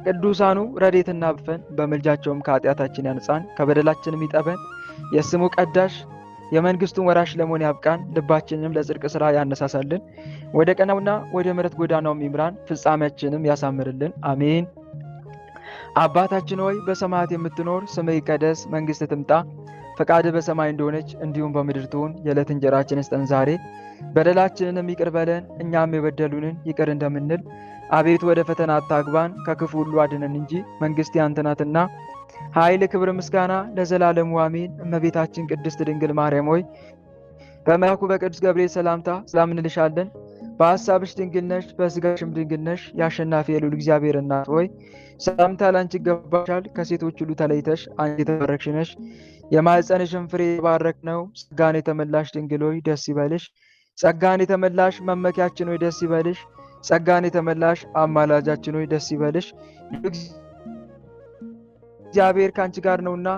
ቅዱሳኑ ረድኤትና ብፈን በምልጃቸውም ከኃጢአታችን ያንጻን፣ ከበደላችንም ይጠበን። የስሙ ቀዳሽ የመንግስቱን ወራሽ ለመሆን ያብቃን። ልባችንንም ለጽድቅ ስራ ያነሳሳልን። ወደ ቀናውና ወደ ምሕረት ጎዳናው ይምራን። ፍጻሜያችንም ያሳምርልን፣ አሜን። አባታችን ሆይ በሰማያት የምትኖር ስምህ ይቀደስ፣ መንግስትህ ትምጣ፣ ፈቃድህ በሰማይ እንደሆነች እንዲሁም በምድር ትሁን። የዕለት እንጀራችንን ስጠን ዛሬ፣ በደላችንንም ይቅር በለን እኛም የበደሉንን ይቅር እንደምንል። አቤቱ ወደ ፈተና አታግባን ከክፉ ሁሉ አድነን እንጂ መንግስት ያንተ ናትና ኃይል፣ ክብር፣ ምስጋና ለዘላለሙ አሜን። እመቤታችን ቅድስት ድንግል ማርያም ሆይ በመልአኩ በቅዱስ ገብርኤል ሰላምታ ሰላም እንልሻለን። በሐሳብሽ ድንግል ነሽ፣ በሥጋሽም ድንግል ነሽ። የአሸናፊ የልዑል እግዚአብሔር እናት ሆይ ሰላምታ ላንቺ ይገባሻል። ከሴቶች ሁሉ ተለይተሽ አንቺ የተባረክሽ ነሽ፣ የማኅፀንሽም ፍሬ የተባረከ ነው። ጸጋን የተመላሽ ድንግል ሆይ ደስ ይበልሽ። ጸጋን የተመላሽ መመኪያችን ሆይ ደስ ይበልሽ። ጸጋን የተመላሽ አማላጃችን ሆይ ደስ ይበልሽ። እግዚአብሔር ከአንቺ ጋር ነውና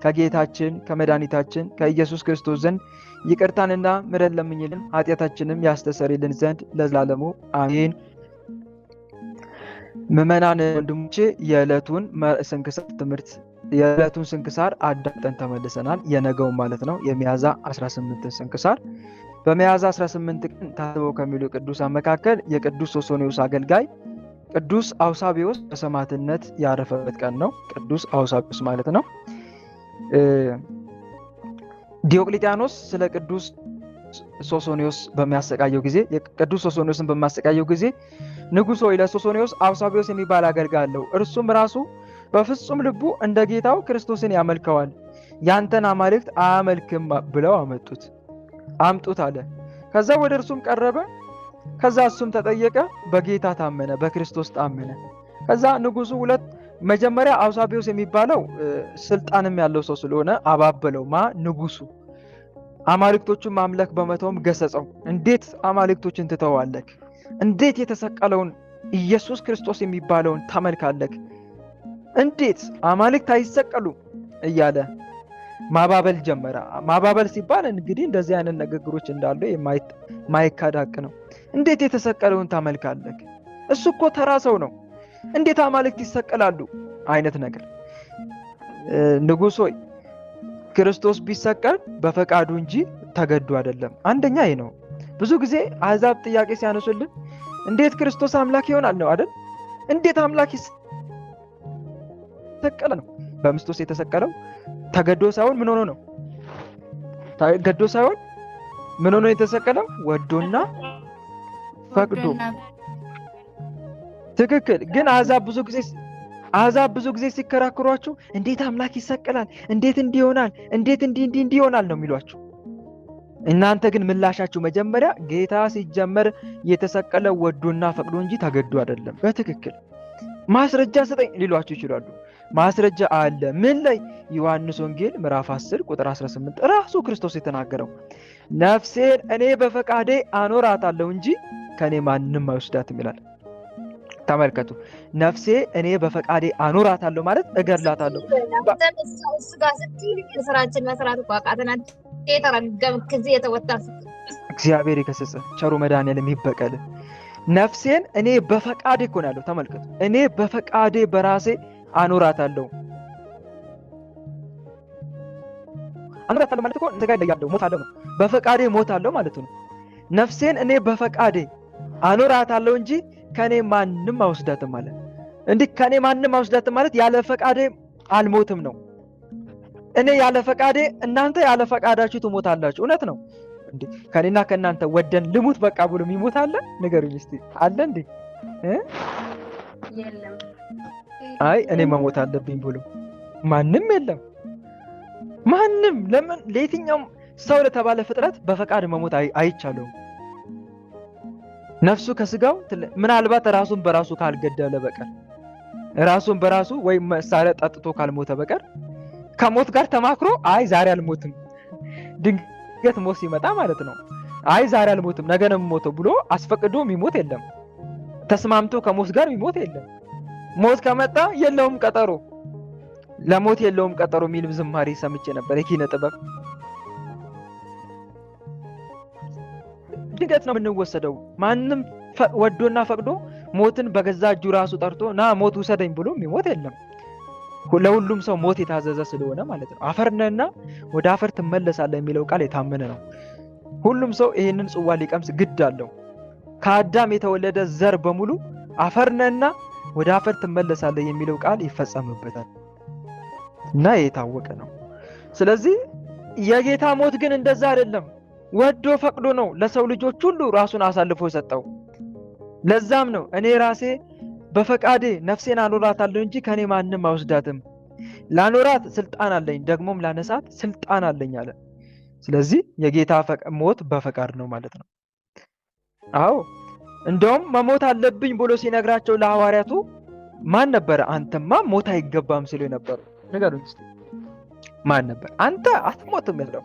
ከጌታችን ከመድኃኒታችን ከኢየሱስ ክርስቶስ ዘንድ ይቅርታንና ምሕረት ለምኝልን ኃጢአታችንም ያስተሰርይልን ዘንድ ለዘላለሙ አሜን። ምእመናን ወንድሞቼ የዕለቱን ስንክሳር አዳምጠን ተመልሰናል። የነገውን ማለት ነው፣ የሚያዝያ 18 ስንክሳር። በሚያዝያ 18 ቀን ታስበው ከሚሉ ቅዱሳን መካከል የቅዱስ ሶሶንዮስ አገልጋይ ቅዱስ አውሳብዮስ በሰማዕትነት ያረፈበት ቀን ነው። ቅዱስ አውሳብዮስ ማለት ነው። ዲዮቅሊጥያኖስ ስለ ቅዱስ ሶሶንዮስ በሚያሰቃየው ጊዜ ቅዱስ ሶሶንዮስን በሚያሰቃየው ጊዜ ንጉሥ ሆይ ለሶሶንዮስ አውሳብዮስ የሚባል አገልጋይ አለው፣ እርሱም ራሱ በፍጹም ልቡ እንደ ጌታው ክርስቶስን ያመልከዋል፣ ያንተን አማልክት አያመልክም ብለው አምጡት አለ። ከዛ ወደ እርሱም ቀረበ። ከዛ እሱም ተጠየቀ፣ በጌታ ታመነ፣ በክርስቶስ ታመነ። ከዛ ንጉሱ መጀመሪያ አውሳብዮስ የሚባለው ስልጣንም ያለው ሰው ስለሆነ አባበለው። ንጉሱ አማልክቶቹን ማምለክ በመተውም ገሰጸው። እንዴት አማልክቶችን ትተዋለህ? እንዴት የተሰቀለውን ኢየሱስ ክርስቶስ የሚባለውን ታመልካለህ? እንዴት አማልክት አይሰቀሉም? እያለ ማባበል ጀመረ። ማባበል ሲባል እንግዲህ እንደዚህ አይነት ንግግሮች እንዳሉ የማይካድ ሐቅ ነው። እንዴት የተሰቀለውን ታመልካለህ? እሱ እኮ ተራ ሰው ነው፣ እንዴት አማልክት ይሰቀላሉ? አይነት ነገር። ንጉሥ ሆይ ክርስቶስ ቢሰቀል በፈቃዱ እንጂ ተገዱ አይደለም። አንደኛ ይሄ ነው። ብዙ ጊዜ አሕዛብ ጥያቄ ሲያነሱልን እንዴት ክርስቶስ አምላክ ይሆናል ነው አይደል? እንዴት አምላክ ይሰቀላል ነው። በምስጦስ የተሰቀለው ተገዶ ሳይሆን ምን ሆኖ ነው? ተገዶ ሳይሆን ምን ሆኖ የተሰቀለው? ወዶና ፈቅዶ። ትክክል። ግን አሕዛብ ብዙ ጊዜ ሲከራከሯችሁ እንዴት አምላክ ይሰቀላል? እንዴት እንዲህ ይሆናል? እንዴት እንዲህ ይሆናል ነው የሚሏችሁ። እናንተ ግን ምላሻችሁ መጀመሪያ ጌታ ሲጀመር የተሰቀለው ወዶና ፈቅዶ እንጂ ተገዶ አይደለም። በትክክል ማስረጃ ስጠኝ ሊሏችሁ ይችላሉ። ማስረጃ አለ። ምን ላይ? ዮሐንስ ወንጌል ምዕራፍ 10 ቁጥር 18 ራሱ ክርስቶስ የተናገረው ነፍሴን እኔ በፈቃዴ አኖራታለሁ እንጂ ከኔ ማንም አይወስዳትም ይላል። ተመልከቱ። ነፍሴ እኔ በፈቃዴ አኖራታለሁ ማለት እገድላታለሁ። እግዚአብሔር ይከሰሰ ቸሩ መድኃኒዓለም ይበቀል። ነፍሴን እኔ በፈቃዴ እኮ ነው ያለው። ተመልከቱ። እኔ በፈቃዴ በራሴ አኖራታለሁ ማለት እኮ እንተጋ ያለው ሞታለሁ ነው። በፈቃዴ ሞታለሁ ማለት ነው። ነፍሴን እኔ በፈቃዴ አኖራታለሁ እንጂ ከኔ ማንም አውስዳትም ማለት እንዲህ ከኔ ማንም አውስዳትም ማለት ያለ ፈቃዴ አልሞትም ነው። እኔ ያለ ፈቃዴ እናንተ ያለ ፈቃዳችሁ ትሞታላችሁ። እውነት ነው እንዴ? ከኔና ከናንተ ወደን ልሙት በቃ ብሎ የሚሞት አለ? ንገሩኝ እስቲ። አለ እንዴ? የለም። አይ እኔ መሞት አለብኝ ብሎ ማንም የለም። ማንም ለምን? ለየትኛውም ሰው ለተባለ ፍጥረት በፈቃድ መሞት አይቻለውም። ነፍሱ ከስጋው ምናልባት ራሱን በራሱ ካልገደለ በቀር ራሱን በራሱ ወይም መሳሪያ ጠጥቶ ካልሞተ በቀር ከሞት ጋር ተማክሮ አይ ዛሬ አልሞትም፣ ድንገት ሞት ሲመጣ ማለት ነው፣ አይ ዛሬ አልሞትም ነገ ነው የምሞተው ብሎ አስፈቅዶ የሚሞት የለም። ተስማምቶ ከሞት ጋር የሚሞት የለም። ሞት ከመጣ የለውም ቀጠሮ፣ ለሞት የለውም ቀጠሮ የሚል ዝማሬ ሰምቼ ነበር። የኪነ ጥበብ ድንገት ነው የምንወሰደው። ማንም ወዶና ፈቅዶ ሞትን በገዛ እጁ ራሱ ጠርቶ ና ሞት ውሰደኝ ብሎ የሚሞት የለም። ለሁሉም ሰው ሞት የታዘዘ ስለሆነ ማለት ነው። አፈርነና ወደ አፈር ትመለሳለህ የሚለው ቃል የታመነ ነው። ሁሉም ሰው ይህንን ጽዋ ሊቀምስ ግድ አለው። ከአዳም የተወለደ ዘር በሙሉ አፈርነና ወደ አፈር ትመለሳለህ የሚለው ቃል ይፈጸምበታል እና የታወቀ ነው። ስለዚህ የጌታ ሞት ግን እንደዛ አይደለም። ወዶ ፈቅዶ ነው ለሰው ልጆች ሁሉ ራሱን አሳልፎ የሰጠው። ለዛም ነው እኔ ራሴ በፈቃዴ ነፍሴን አኖራታለሁ እንጂ ከኔ ማንም አይወስዳትም። ላኖራት ስልጣን አለኝ፣ ደግሞም ላነሳት ስልጣን አለኝ አለ። ስለዚህ የጌታ ሞት በፈቃድ ነው ማለት ነው። አዎ እንደውም መሞት አለብኝ ብሎ ሲነግራቸው ለሐዋርያቱ ማን ነበረ? አንተማ ሞት አይገባም ሲሉ የነበረው ንገሩኝ እስቲ። ማን ነበር? አንተ አትሞትም ያለው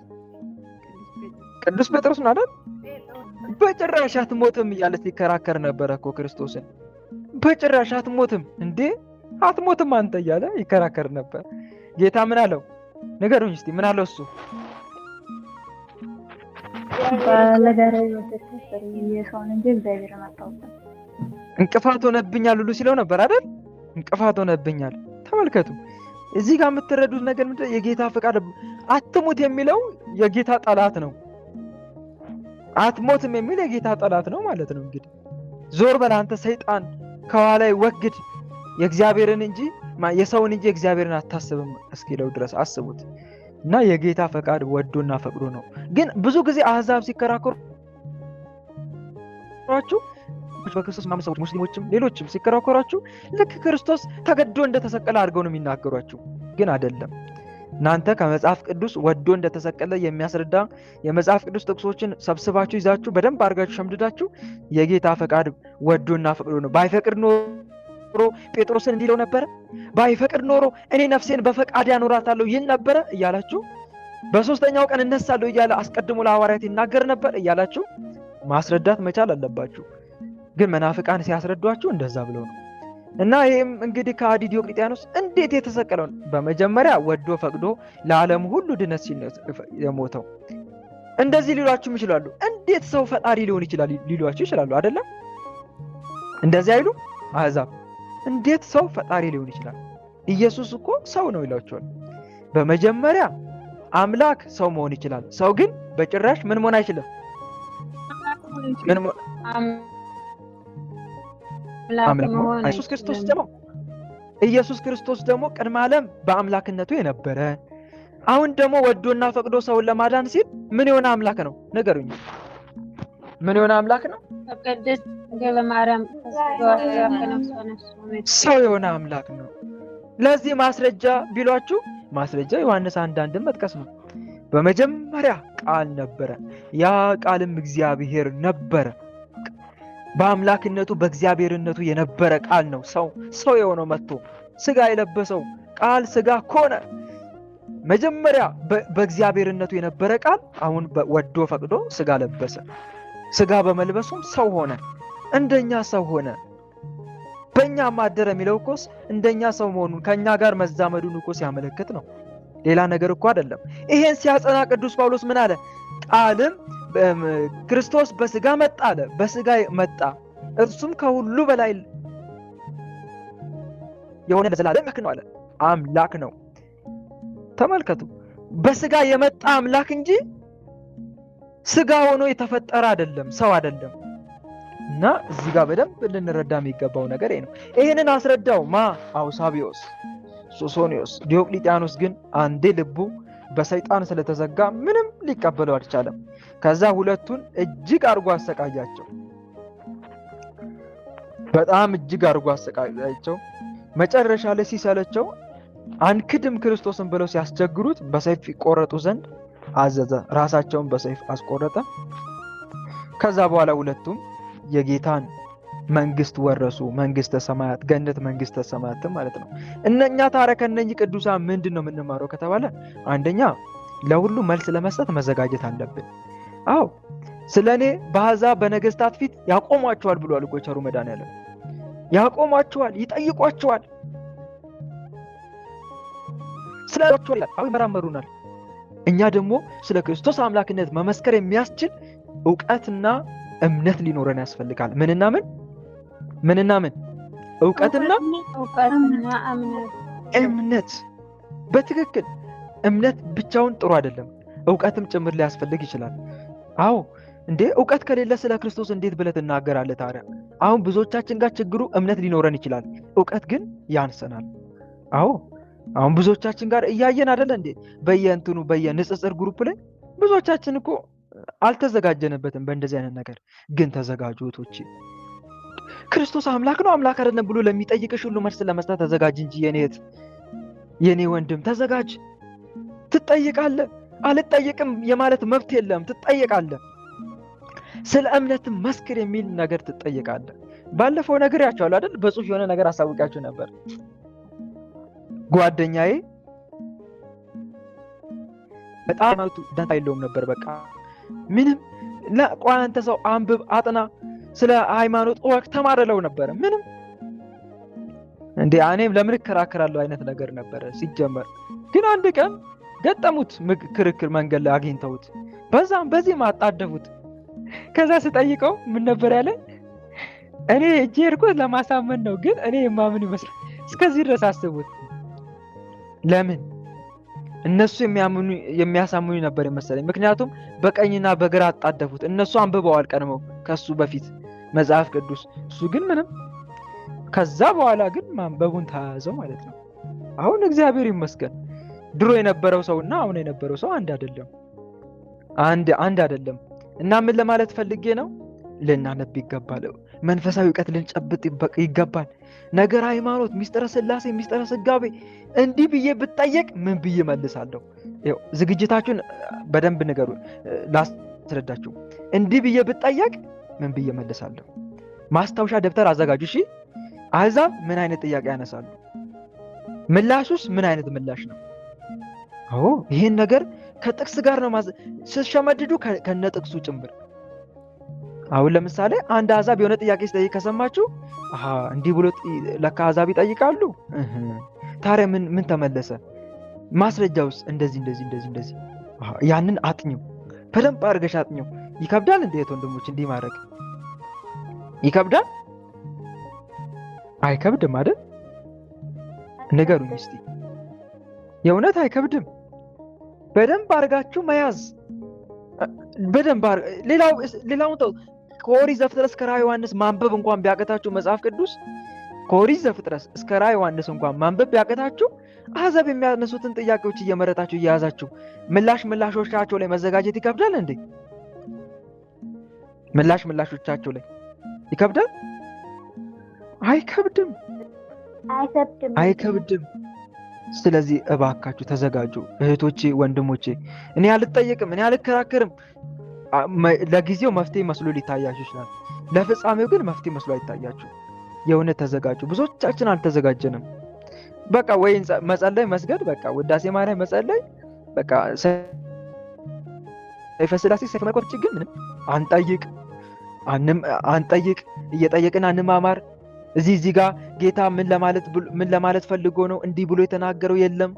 ቅዱስ ጴጥሮስ ነው አይደል? በጭራሽ አትሞትም እያለ ሲከራከር ነበረ እኮ ክርስቶስን። በጭራሽ አትሞትም እንዴ አትሞትም አንተ እያለ ይከራከር ነበር። ጌታ ምን አለው? ንገሩኝ እስቲ ምን አለው እሱ? እንቅፋት ሆነብኛል ሁሉ ሲለው ነበር አይደል? እንቅፋት ሆነብኛል። ተመልከቱ እዚህ ጋር የምትረዱት ነገር ምንድን ነው? የጌታ ፈቃድ አትሙት የሚለው የጌታ ጠላት ነው። አትሞትም የሚል የጌታ ጠላት ነው ማለት ነው። እንግዲህ ዞር በል አንተ ሰይጣን ከኋላ ወግድ፣ የእግዚአብሔርን እንጂ የሰውን እንጂ እግዚአብሔርን አታስብም እስኪለው ድረስ አስቡት። እና የጌታ ፈቃድ ወዶና ፈቅዶ ነው። ግን ብዙ ጊዜ አሕዛብ ሲከራከሯችሁ በክርስቶስ ማመን ሰዎች ሙስሊሞችም ሌሎችም ሲከራከሯችሁ ልክ ክርስቶስ ተገዶ እንደተሰቀለ አድርገው ነው የሚናገሯችሁ። ግን አይደለም። እናንተ ከመጽሐፍ ቅዱስ ወዶ እንደተሰቀለ የሚያስረዳ የመጽሐፍ ቅዱስ ጥቅሶችን ሰብስባችሁ ይዛችሁ በደንብ አድርጋችሁ ሸምድዳችሁ የጌታ ፈቃድ ወዶና ፈቅዶ ነው። ባይፈቅድ ኖሮ ጴጥሮስን እንዲለው ነበረ? ባይፈቅድ ኖሮ እኔ ነፍሴን በፈቃድ ያኖራታለሁ ይል ነበረ እያላችሁ በሶስተኛው ቀን እነሳለሁ እያለ አስቀድሞ ለሐዋርያት ይናገር ነበር እያላችሁ ማስረዳት መቻል አለባችሁ። ግን መናፍቃን ሲያስረዷችሁ እንደዛ ብለው ነው። እና ይህም እንግዲህ ከሃዲ ዲዮቅልጥያኖስ እንዴት የተሰቀለው ነው? በመጀመሪያ ወዶ ፈቅዶ ለዓለም ሁሉ ድነት ሲል የሞተው። እንደዚህ ሊሏችሁም ይችላሉ። እንዴት ሰው ፈጣሪ ሊሆን ይችላል ሊሏችሁ ይችላሉ አይደለም? እንደዚህ አይሉ አሕዛብ። እንዴት ሰው ፈጣሪ ሊሆን ይችላል? ኢየሱስ እኮ ሰው ነው ይላቸዋል። በመጀመሪያ አምላክ ሰው መሆን ይችላል። ሰው ግን በጭራሽ ምን መሆን አይችልም? አምላክ ነው። ኢየሱስ ክርስቶስ ደግሞ ኢየሱስ ክርስቶስ ደግሞ ቅድመ ዓለም በአምላክነቱ የነበረ አሁን ደግሞ ወዶና ፈቅዶ ሰውን ለማዳን ሲል ምን የሆነ አምላክ ነው? ንገሩኝ። ምን የሆነ አምላክ ነው? ቅድስት ድንግል ማርያም ሰው የሆነ አምላክ ነው። ለዚህ ማስረጃ ቢሏችሁ ማስረጃ ዮሐንስ 1:1 መጥቀስ ነው። በመጀመሪያ ቃል ነበረ፣ ያ ቃልም እግዚአብሔር ነበረ። በአምላክነቱ በእግዚአብሔርነቱ የነበረ ቃል ነው ሰው የሆነው መጥቶ ስጋ የለበሰው ቃል ስጋ ሆነ። መጀመሪያ በእግዚአብሔርነቱ የነበረ ቃል አሁን ወዶ ፈቅዶ ስጋ ለበሰ። ስጋ በመልበሱም ሰው ሆነ፣ እንደኛ ሰው ሆነ። በእኛ ማደረ የሚለው እኮ እንደኛ ሰው መሆኑን ከኛ ጋር መዛመዱን እኮ ሲያመለክት ነው። ሌላ ነገር እኮ አይደለም። ይሄን ሲያጸና ቅዱስ ጳውሎስ ምን አለ? ቃልም ክርስቶስ በስጋ መጣ አለ። በስጋ መጣ፣ እርሱም ከሁሉ በላይ የሆነ ለዘላለም ነው አለ። አምላክ ነው። ተመልከቱ፣ በስጋ የመጣ አምላክ እንጂ ስጋ ሆኖ የተፈጠረ አይደለም፣ ሰው አይደለም። እና እዚህ ጋር በደንብ ልንረዳ የሚገባው ነገር ይሄ ነው። ይሄንን አስረዳው አውሳቢዮስ፣ ሶሶኒዮስ። ዲዮቅሊጥያኖስ ግን አንዴ ልቡ በሰይጣን ስለተዘጋ ምንም ሊቀበለው አልቻለም። ከዛ ሁለቱን እጅግ አድርጎ አሰቃያቸው። በጣም እጅግ አድርጎ አሰቃያቸው። መጨረሻ ላይ ሲሰለቸው አንክድም ክርስቶስን ብለው ሲያስቸግሩት በሰይፍ ይቆረጡ ዘንድ አዘዘ። ራሳቸውን በሰይፍ አስቆረጠ። ከዛ በኋላ ሁለቱም የጌታን መንግስት ወረሱ። መንግስተ ሰማያት፣ ገነት መንግስተ ሰማያት ማለት ነው። እነኛ ታዲያ ከነኚህ ቅዱሳን ምንድን ነው የምንማረው ከተባለ፣ አንደኛ ለሁሉ መልስ ለመስጠት መዘጋጀት አለብን። አዎ ስለኔ በአሕዛብ በነገስታት ፊት ያቆሟቸዋል ብሏል እኮ ቸሩ መድኃኔዓለም። ያቆሟቸዋል፣ ይጠይቋቸዋል፣ ስለላቸው ይላል፣ ይመራመሩናል። እኛ ደግሞ ስለ ክርስቶስ አምላክነት መመስከር የሚያስችል ዕውቀትና እምነት ሊኖረን ያስፈልጋል። ምንና ምን? ዕውቀትና እምነት። በትክክል እምነት ብቻውን ጥሩ አይደለም፣ ዕውቀትም ጭምር ሊያስፈልግ ይችላል። አዎ እንዴ ዕውቀት ከሌለ ስለ ክርስቶስ እንዴት ብለህ ትናገራለህ ታዲያ? አሁን ብዙዎቻችን ጋር ችግሩ እምነት ሊኖረን ይችላል፣ ዕውቀት ግን ያንሰናል። አዎ አሁን ብዙዎቻችን ጋር እያየን አይደለ እንዴ? በየንጽጽር ግሩፕ ላይ ብዙዎቻችን እኮ አልተዘጋጀንበትም በእንደዚህ አይነት ነገር። ግን ተዘጋጁ እህቶቼ። ክርስቶስ አምላክ ነው አምላክ አይደለም ብሎ ለሚጠይቅሽ ሁሉ መልስ ለመስጠት ተዘጋጅ እንጂ የኔ ወንድም ተዘጋጅ። ትጠይቃለህ። አልጠይቅም የማለት መብት የለም። ትጠይቃለህ። ስለ እምነት መስክር የሚል ነገር ትጠይቃለህ። ባለፈው ነግሬያቸዋለሁ አይደል? በጽሁፍ የሆነ ነገር አሳውቃችሁ ነበር። ጓደኛዬ በጣም ደንታ የለውም ነበር። በቃ ምንም ቆይ አንተ ሰው አንብብ፣ አጥና፣ ስለ ሃይማኖት ወቅ ተማረለው ነበር። ምንም እንዴ እኔም ለምን እከራከራለሁ አይነት ነገር ነበረ ሲጀመር። ግን አንድ ቀን ገጠሙት ክርክር፣ መንገድ ላይ አግኝተውት በዛም በዚህ ማጣደፉት። ከዛ ስጠይቀው ምን ነበር ያለ? እኔ እጄ እርኩት ለማሳመን ነው፣ ግን እኔ የማምን ይመስላል። እስከዚህ ድረስ አስቡት። ለምን እነሱ የሚያሳምኑ ነበር የመሰለኝ። ምክንያቱም በቀኝና በግራ አጣደፉት። እነሱ አንብበዋል ቀድመው ከሱ በፊት መጽሐፍ ቅዱስ፣ እሱ ግን ምንም። ከዛ በኋላ ግን ማንበቡን ተያዘው ማለት ነው። አሁን እግዚአብሔር ይመስገን ድሮ የነበረው ሰውና አሁን የነበረው ሰው አንድ አይደለም፣ አንድ አይደለም። እና ምን ለማለት ፈልጌ ነው? ልናነብ ይገባል። መንፈሳዊ ዕውቀት ልንጨብጥ ይገባል። ነገር ሃይማኖት፣ ሚስጥረ ሥላሴ፣ ሚስጥረ ሥጋዌ እንዲህ ብዬ ብጠየቅ ምን ብዬ መልሳለሁ? ይኸው ዝግጅታችሁን በደንብ ንገሩ፣ ላስረዳችሁ። እንዲህ ብዬ ብጠየቅ ምን ብዬ መልሳለሁ? ማስታወሻ ደብተር አዘጋጁ። እሺ፣ አሕዛብ ምን አይነት ጥያቄ ያነሳሉ? ምላሹስ ምን አይነት ምላሽ ነው? ይህን ነገር ከጥቅስ ጋር ነው ስትሸመድዱ ከነ ጥቅሱ ጭምር። አሁን ለምሳሌ አንድ አሕዛብ የሆነ ጥያቄ ሲጠይቅ ከሰማችሁ እንዲህ ብሎ ለካ አሕዛብ ይጠይቃሉ። ታዲያ ምን ተመለሰ? ማስረጃውስ እንደዚህ። ያንን አጥኚው፣ በደንብ አድርገሽ አጥኚው። ይከብዳል እንዴ ወንድሞች? እንዲህ ማድረግ ይከብዳል? አይከብድም አይደል? ንገሩኝ እስቲ። የእውነት አይከብድም? በደንብ አድርጋችሁ መያዝ። በደንብ ሌላውን ተው። ከኦሪት ዘፍጥረት እስከ ራዕየ ዮሐንስ ማንበብ እንኳን ቢያቀታችሁ መጽሐፍ ቅዱስ ከኦሪት ዘፍጥረት እስከ ራዕየ ዮሐንስ እንኳን ማንበብ ቢያቅታችሁ አሕዛብ የሚያነሱትን ጥያቄዎች እየመረጣችሁ እየያዛችሁ ምላሾቻቸው ላይ መዘጋጀት ይከብዳል እንዴ? ምላሾቻቸው ላይ ይከብዳል? አይከብድም። ስለዚህ እባካችሁ ተዘጋጁ እህቶቼ፣ ወንድሞቼ። እኔ አልጠየቅም፣ እኔ አልከራከርም። ለጊዜው መፍትሄ መስሎ ሊታያችሁ ይችላል። ለፍጻሜው ግን መፍትሄ መስሎ አይታያችሁ። የእውነት ተዘጋጁ። ብዙዎቻችን አልተዘጋጀንም። በቃ ወይ መጸለይ፣ መስገድ፣ በቃ ውዳሴ ማርያም መጸለይ፣ በቃ ሰይፈ ሥላሴ ሰይፈ መለኮት ግን ምንም አንጠይቅ፣ እየጠየቅን አንማማር። እዚህ ጋር ጌታ ምን ለማለት ፈልጎ ነው እንዲህ ብሎ የተናገረው? የለም።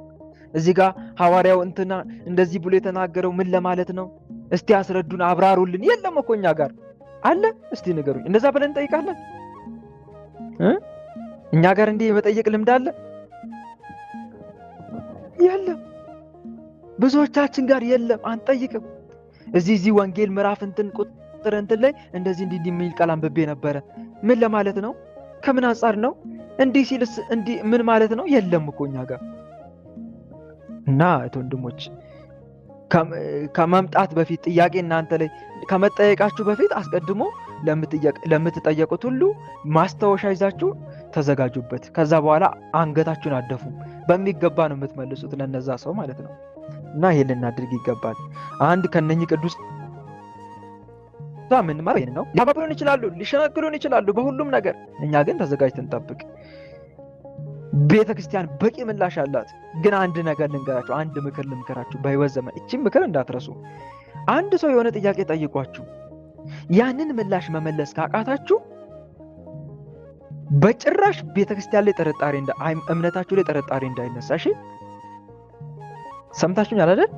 እዚህ ጋር ሐዋርያው እንትና እንደዚህ ብሎ የተናገረው ምን ለማለት ነው? እስቲ አስረዱን፣ አብራሩልን። የለም እኮ እኛ ጋር አለ። እስቲ ንገሩኝ። እንደዛ ብለን እንጠይቃለን? እኛ ጋር እንዲህ የመጠየቅ ልምድ አለ? የለም። ብዙዎቻችን ጋር የለም፣ አንጠይቅም። እዚህ ወንጌል ምዕራፍ እንትን ቁጥር እንትን ላይ እንደዚህ የሚል ቃል አንብቤ ነበረ። ምን ለማለት ነው? ከምን አንጻር ነው? እንዲህ ሲልስ እንዲህ ምን ማለት ነው? የለም እኮ እኛ ጋር። እና ወንድሞች ከመምጣት በፊት ጥያቄ እናንተ ላይ ከመጠየቃችሁ በፊት አስቀድሞ ለምትጠየቁት ሁሉ ማስታወሻ ይዛችሁ ተዘጋጁበት። ከዛ በኋላ አንገታችሁን አደፉ። በሚገባ ነው የምትመልሱት ለነዛ ሰው ማለት ነው። እና ይሄን ልናድርግ ይገባል። አንድ ከነኚህ ቅዱስ ምን ማለት ነው? ሊያባብሉን ይችላሉ፣ ሊሸነግሉን ይችላሉ በሁሉም ነገር። እኛ ግን ተዘጋጅተን ጠብቅ። ቤተክርስቲያን በቂ ምላሽ አላት። ግን አንድ ነገር ልንገራችሁ፣ አንድ ምክር ልምከራችሁ በህይወት ዘመን። እቺን ምክር እንዳትረሱ። አንድ ሰው የሆነ ጥያቄ ጠይቋችሁ ያንን ምላሽ መመለስ ካቃታችሁ በጭራሽ ቤተክርስቲያን ላይ እምነታችሁ ላይ ጥርጣሬ እንዳይነሳ። እሺ፣ ሰምታችሁኛል አይደል?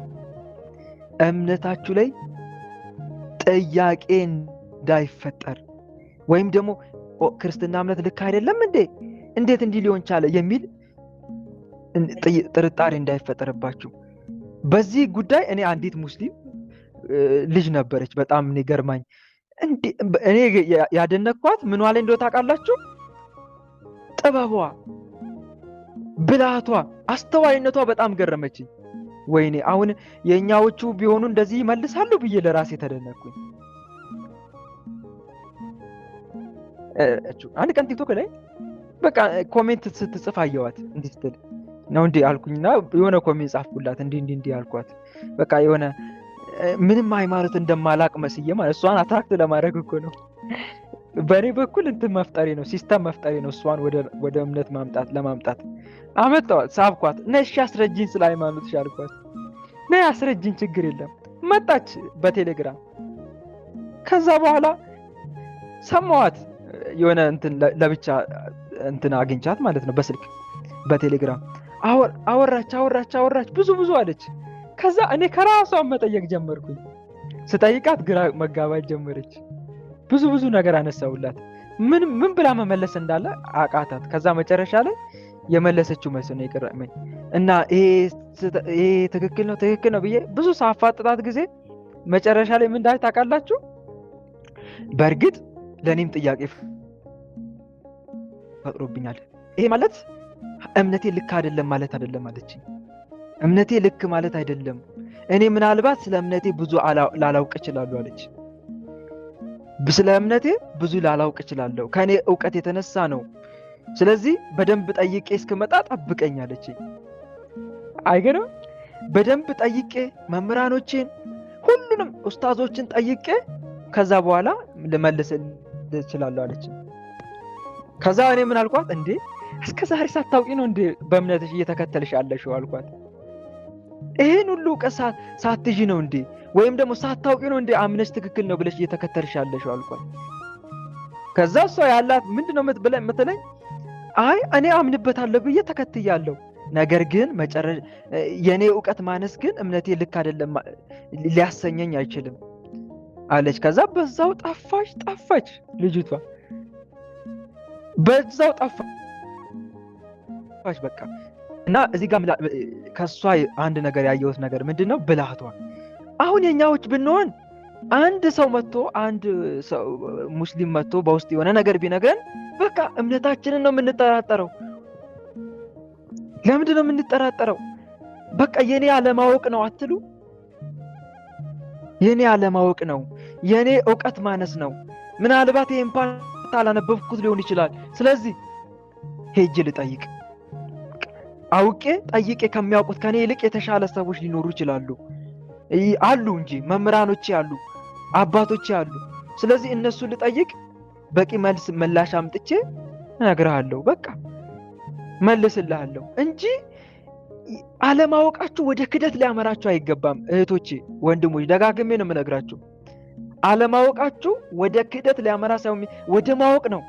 እምነታችሁ ላይ ጥያቄ እንዳይፈጠር ወይም ደግሞ ክርስትና እምነት ልክ አይደለም እንዴ፣ እንዴት እንዲህ ሊሆን ቻለ የሚል ጥርጣሬ እንዳይፈጠርባችሁ። በዚህ ጉዳይ እኔ አንዲት ሙስሊም ልጅ ነበረች፣ በጣም እኔ ገርማኝ። እኔ ያደነኳት ምኗ ላይ እንደው ታውቃላችሁ? ጥበቧ፣ ብልሃቷ፣ አስተዋይነቷ በጣም ገረመችኝ። ወይኔ አሁን የኛዎቹ ቢሆኑ እንደዚህ ይመልሳሉ ብዬ ለራሴ ተደነቅኩኝ። አንድ ቀን ቲክቶክ ላይ በቃ ኮሜንት ስትጽፍ አየዋት። እንዲህ ስትል ነው እንዲህ አልኩኝና የሆነ ኮሜንት ጻፍኩላት። እንዲህ አልኳት። በቃ የሆነ ምንም ሃይማኖት እንደማላቅ መስዬ ማለት እሷን አትራክት ለማድረግ እኮ ነው። በእኔ በኩል እንትን መፍጠሬ ነው፣ ሲስተም መፍጠሬ ነው። እሷን ወደ እምነት ለማምጣት አመጣዋት፣ ሳብኳት። ነሽ አስረጅኝ ስለ ሃይማኖትሽ አልኳት። ነይ አስረጅኝ፣ ችግር የለም። መጣች በቴሌግራም። ከዛ በኋላ ሰማዋት። የሆነ እንትን ለብቻ እንትን አግኝቻት ማለት ነው በስልክ በቴሌግራም አወራች ብዙ አለች። ከዛ እኔ ከራሷ መጠየቅ ጀመርኩኝ። ስጠይቃት ግራ መጋባት ጀመረች። ብዙ ነገር አነሳውላት። ምን ብላ መመለስ እንዳለ አቃታት። ከዛ መጨረሻ ላይ የመለሰችው መልስ ነው የቀረመኝ እና ይሄ ትክክል ነው ብዬ ብዙ ሳፋጥጣት ጊዜ መጨረሻ ላይ ምን እንዳለች ታውቃላችሁ? በእርግጥ ለእኔም ጥያቄ ፈጥሮብኛል። ይሄ ማለት እምነቴ ልክ አይደለም ማለት አይደለም አለችኝ። እምነቴ ልክ ማለት አይደለም፣ እኔ ምናልባት ስለ እምነቴ ብዙ ላላውቅ እችላለሁ አለች። ስለ እምነቴ ብዙ ላላውቅ እችላለሁ፣ ከእኔ እውቀት የተነሳ ነው። ስለዚህ በደንብ ጠይቄ እስክመጣ ጠብቀኝ አለችኝ። አይገርም? በደንብ ጠይቄ መምህራኖችን ሁሉንም ኡስታዞችን ጠይቄ ከዛ በኋላ ልመልስ እችላለሁ አለችኝ። ከዛ እኔ ምን አልኳት? እንዴ እስከ ዛሬ ሳታውቂ ነው እንዴ በእምነትሽ እየተከተልሽ ያለሽው አልኳት። ይሄን ሁሉ እውቀት ሳትይዢ ነው እንዴ ወይም ደግሞ ሳታውቂ ነው እንዴ አምነሽ ትክክል ነው ብለሽ እየተከተልሽ ያለሽው አልኳት። ከዛ እሷ ያላት ምንድነው የምትለኝ? አይ እኔ አምንበታለሁ ብዬ ተከትያለሁ፣ ነገር ግን የኔ እውቀት ማነስ ግን እምነቴ ልክ አይደለም ሊያሰኘኝ አይችልም አለች። ከዛ በዛው ጠፋች ልጅቷ፣ በዛው ጠፋች በቃ። እና እዚህ ጋር ከሷ አንድ ነገር ያየሁት ነገር ምንድነው? ብልሃቷ። አሁን የኛዎች ብንሆን አንድ ሰው ሙስሊም መጥቶ በውስጥ የሆነ ነገር ቢነግረን በቃ እምነታችንን ነው የምንጠራጠረው። ለምንድን ነው የምንጠራጠረው? በቃ የኔ አለማወቅ ነው አትሉ? የኔ አለማወቅ ነው፣ የኔ ዕውቀት ማነስ ነው። ምናልባት ይሄን ፓርት አላነበብኩት ሊሆን ይችላል። ስለዚህ ሄጄ ልጠይቅ። አውቄ ጠይቄ ከሚያውቁት ከኔ ይልቅ የተሻለ ሰዎች ሊኖሩ ይችላሉ አሉ እንጂ መምህራኖቼ አሉ፣ አባቶቼ አሉ። ስለዚህ እነሱን ልጠይቅ፣ በቂ ምላሽ አምጥቼ እነግርሃለሁ፣ በቃ መልስልሃለሁ እንጂ አለማወቃችሁ ወደ ክደት ሊያመራችሁ አይገባም። እህቶቼ ወንድሞች፣ ደጋግሜ ነው የምነግራችሁ። አለማወቃችሁ ወደ ክደት ሊያመራ ሳይሆን ወደ ማወቅ ነው።